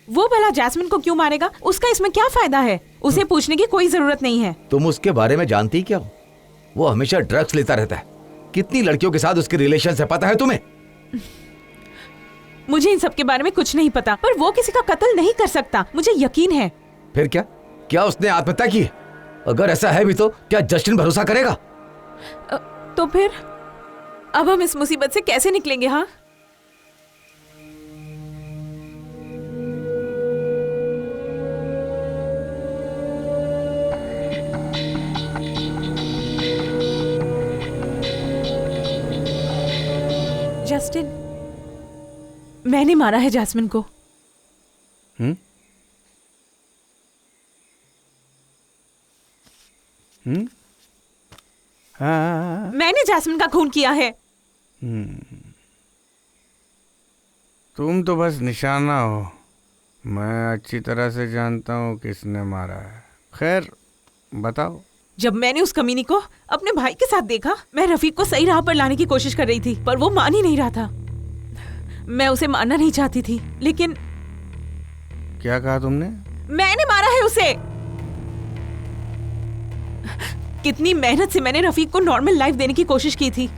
वो भला जैस्मिन को क्यों मारेगा? उसका इसमें क्या फायदा है? उसे पूछने की कोई जरूरत नहीं है। तुम उसके बारे में जानती क्या हो? वो हमेशा ड्रग्स लेता रहता है। कितनी लड़कियों के साथ उसके रिलेशन है पता है तुम्हें? मुझे इन सब के बारे में कुछ नहीं पता, पर वो किसी का कत्ल नहीं कर सकता, मुझे यकीन है। फिर क्या उसने आत्महत्या की? अगर ऐसा है भी तो क्या जस्टिन भरोसा करेगा? तो फिर अब हम इस मुसीबत से कैसे निकलेंगे? हाँ, जस्टिन, मैंने मारा है जैस्मिन को। हाँ। मैंने जैस्मिन का खून किया है। तुम तो बस निशाना हो, मैं अच्छी तरह से जानता हूँ किसने मारा है। खैर बताओ। जब मैंने उस कमीनी को अपने भाई के साथ देखा, मैं रफीक को सही राह पर लाने की कोशिश कर रही थी, पर वो मान ही नहीं रहा था। मैं उसे मारना नहीं चाहती थी, लेकिन क्या कहा तुमने? मैंने मारा है उसे। कितनी मेहनत से मैंने रफीक को नॉर्मल लाइफ देने की कोशिश की थी,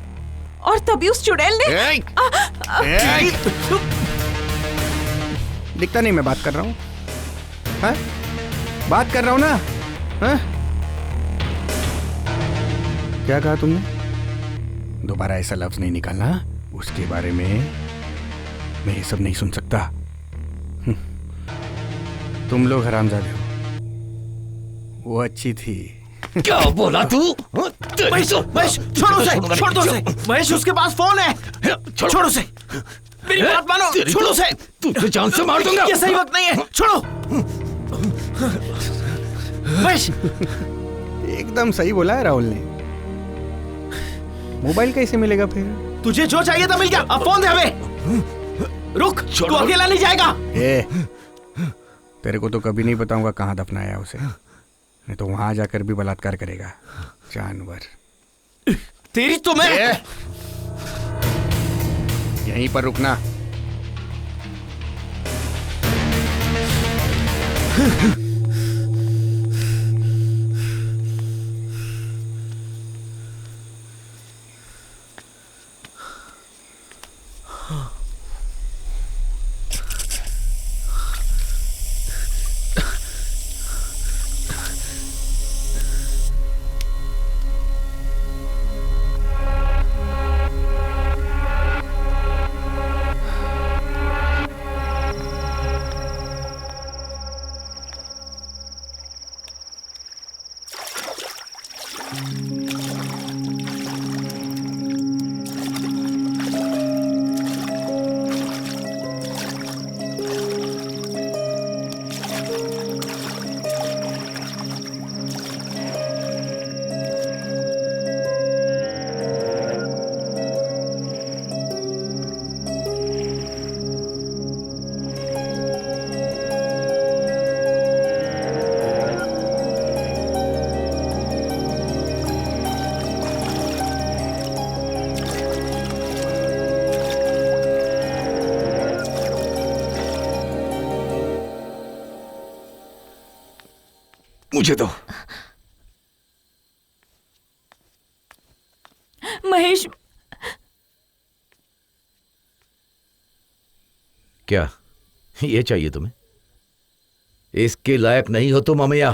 और तभी उस चुड़ैल ने दिखता नहीं मैं बात कर रहा हूँ? हाँ? बात कर रहा हूँ ना? हाँ? क्या कहा तुमने? दोबारा ऐसा लफ्ज नहीं निकालना। उसके बारे में मैं ये सब नहीं सुन सकता। तुम लोग हरामजादे हो। वो अच्छी थी। क्या बोला तू? महेश, छोड़ दो उसे। महेश, उसके पास फोन है। छोड़ उसे। मेरी बात मानो, छोड़ उसे। तुझे जान से मार दूंगा। ये सही वक्त नहीं है, छोड़ो। महेश, एकदम सही बोला है राहुल ने। मोबाइल कैसे मिलेगा फिर? तुझे जो चाहिए था मिल गया, अब फोन दे हमें। रुक, तू अकेला नहीं जाएगा। तेरे को तो कभी नहीं बताऊंगा कहाँ दफनाया उसे, नहीं तो वहां जाकर भी बलात्कार करेगा जानवर। तेरी तो मैं यहीं पर रुकना। मुझे दो। महेश, क्या ये चाहिए तुम्हें? इसके लायक नहीं हो तुम अमैया।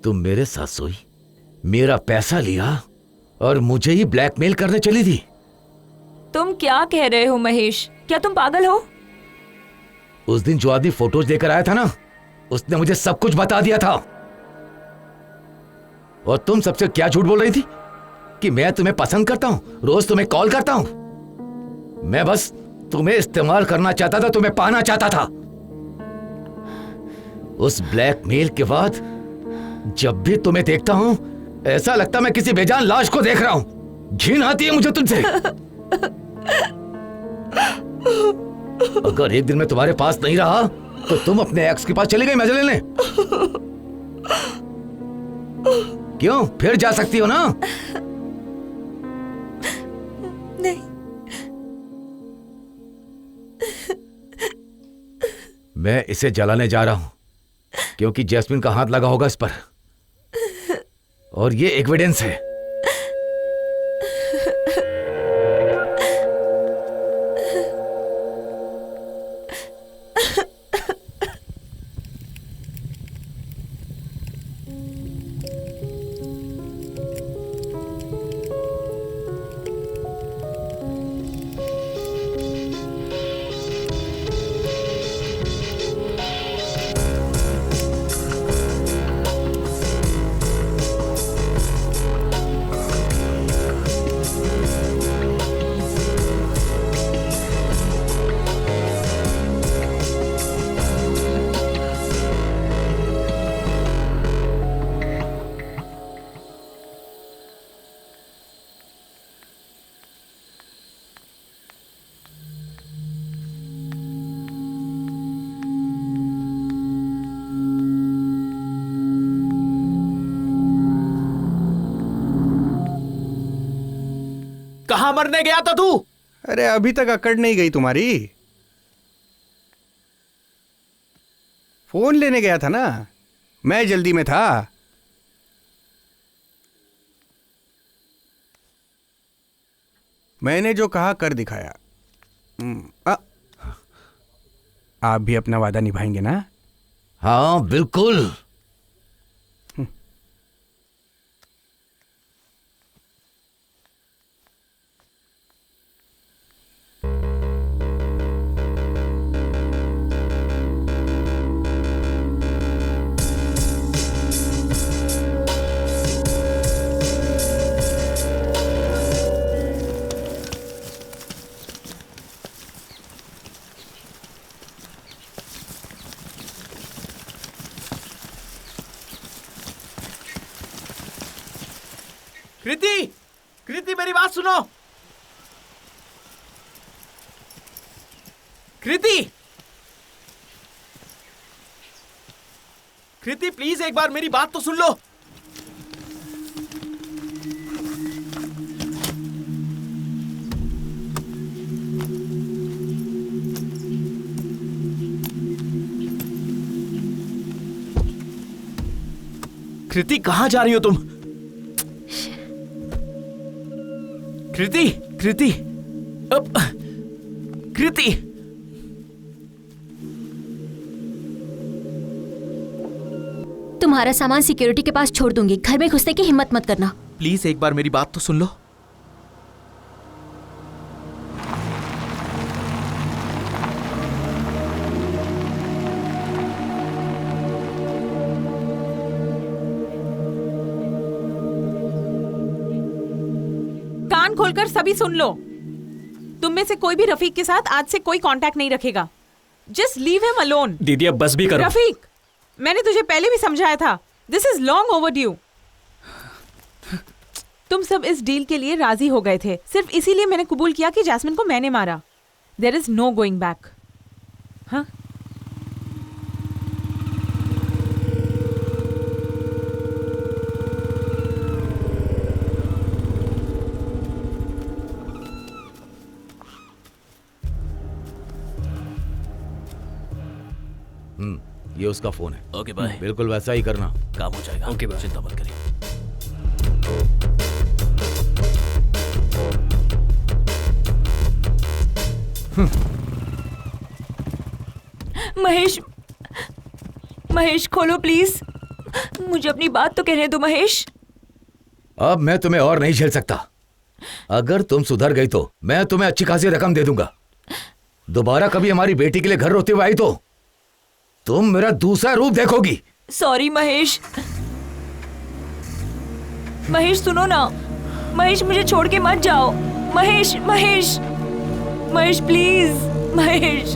तुम मेरे साथ सोई, मेरा पैसा लिया और मुझे ही ब्लैकमेल करने चली थी। तुम क्या कह रहे हो महेश? क्या तुम पागल हो? उस दिन जो आदमी फोटोज लेकर आया था ना, उसने मुझे सब कुछ बता दिया था। और तुम सबसे क्या झूठ बोल रही थी कि मैं तुम्हें पसंद करता हूं, रोज तुम्हें कॉल करता हूं। मैं बस तुम्हें इस्तेमाल करना चाहता था, तुम्हें पाना चाहता था। उस ब्लैकमेल के बाद जब भी तुम्हें देखता हूं ऐसा लगता मैं किसी बेजान लाश को देख रहा हूं। घिन आती है मुझे तुझसे। अगर एक दिन मैं तुम्हारे पास नहीं रहा तो तुम अपने एक्स के पास चली गई मजे लेने। क्यों? फिर जा सकती हो ना? नहीं। मैं इसे जलाने जा रहा हूं क्योंकि जैस्मिन का हाथ लगा होगा इस पर, और ये एविडेंस है। कहां मरने गया था तू? अरे अभी तक अकड़ नहीं गई तुम्हारी? फोन लेने गया था ना, मैं जल्दी में था। मैंने जो कहा कर दिखाया। आप भी अपना वादा निभाएंगे ना? हाँ बिल्कुल। कृति, कृति मेरी बात सुनो। कृति, कृति प्लीज एक बार मेरी बात तो सुन लो। कृति कहां जा रही हो तुम? कृति, कृति, अब कृति। तुम्हारा सामान सिक्योरिटी के पास छोड़ दूंगी, घर में घुसने की हिम्मत मत करना। प्लीज एक बार मेरी बात तो सुन लो। कान खोलकर सभी सुन लो। तुम में से कोई भी रफीक के साथ आज से कोई कांटेक्ट नहीं रखेगा। Just leave him alone. दीदी अब बस भी करो। रफीक, मैंने तुझे पहले भी समझाया था, दिस इज लॉन्ग ओवरड्यू। तुम सब इस डील के लिए राजी हो गए थे, सिर्फ इसीलिए मैंने कबूल किया कि जैस्मिन को मैंने मारा। There is no going back. हाँ, ये उसका फोन है। Okay bye. बिल्कुल वैसा ही करना, काम हो जाएगा। ओके बाय, चिंता मत करिए। महेश, महेश खोलो प्लीज, मुझे अपनी बात तो कहने दो महेश। अब मैं तुम्हें और नहीं झेल सकता। अगर तुम सुधर गई तो मैं तुम्हें अच्छी खासी रकम दे दूंगा। दोबारा कभी हमारी बेटी के लिए घर रोते हुए आई तो तुम मेरा दूसरा रूप देखोगी। सॉरी महेश। महेश सुनो ना, महेश मुझे छोड़ के मत जाओ। महेश, महेश, महेश प्लीज, महेश।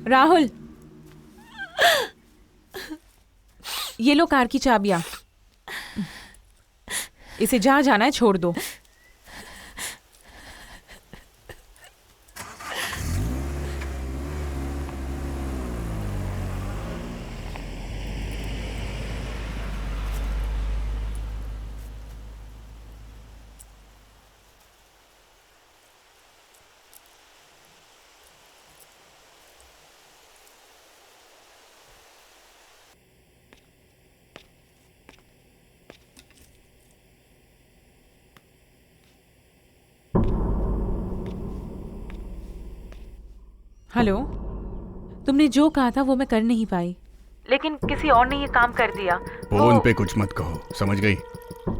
राहुल, ये लो कार की चाबियां। इसे जहाँ जाना है छोड़ दो। हेलो, तुमने जो कहा था वो मैं कर नहीं पाई, लेकिन किसी और ने ये काम कर दिया। फोन पे कुछ मत कहो, समझ गई?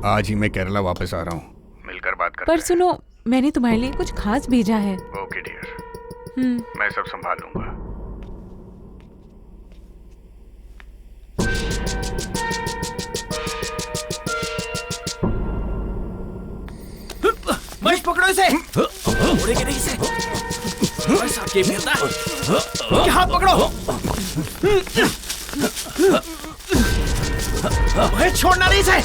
आज ही मैं केरला वापस आ रहा हूँ, मिलकर बात करते पर सुनो, मैंने तुम्हारे लिए कुछ खास भेजा है। ओके डियर, मैं सब संभाल लूंगा। महेश पकड़ो इसे। उड़ेगी नहीं इसे। बस आगे मिलता है। ये हाथ पकड़ो। महेश छोड़ना नहीं इसे।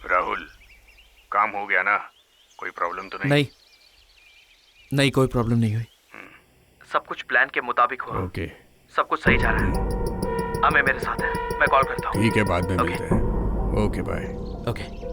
राहुल, काम हो गया ना? कोई प्रॉब्लम तो नहीं? नहीं, नहीं कोई प्रॉब्लम नहीं हुई। सब कुछ प्लान के मुताबिक हो। ओके, सब कुछ सही जा रहा है। अमे मेरे साथ है, मैं कॉल करता हूँ। ठीक है, बाद में मिलते हैं। Okay bye. ओके।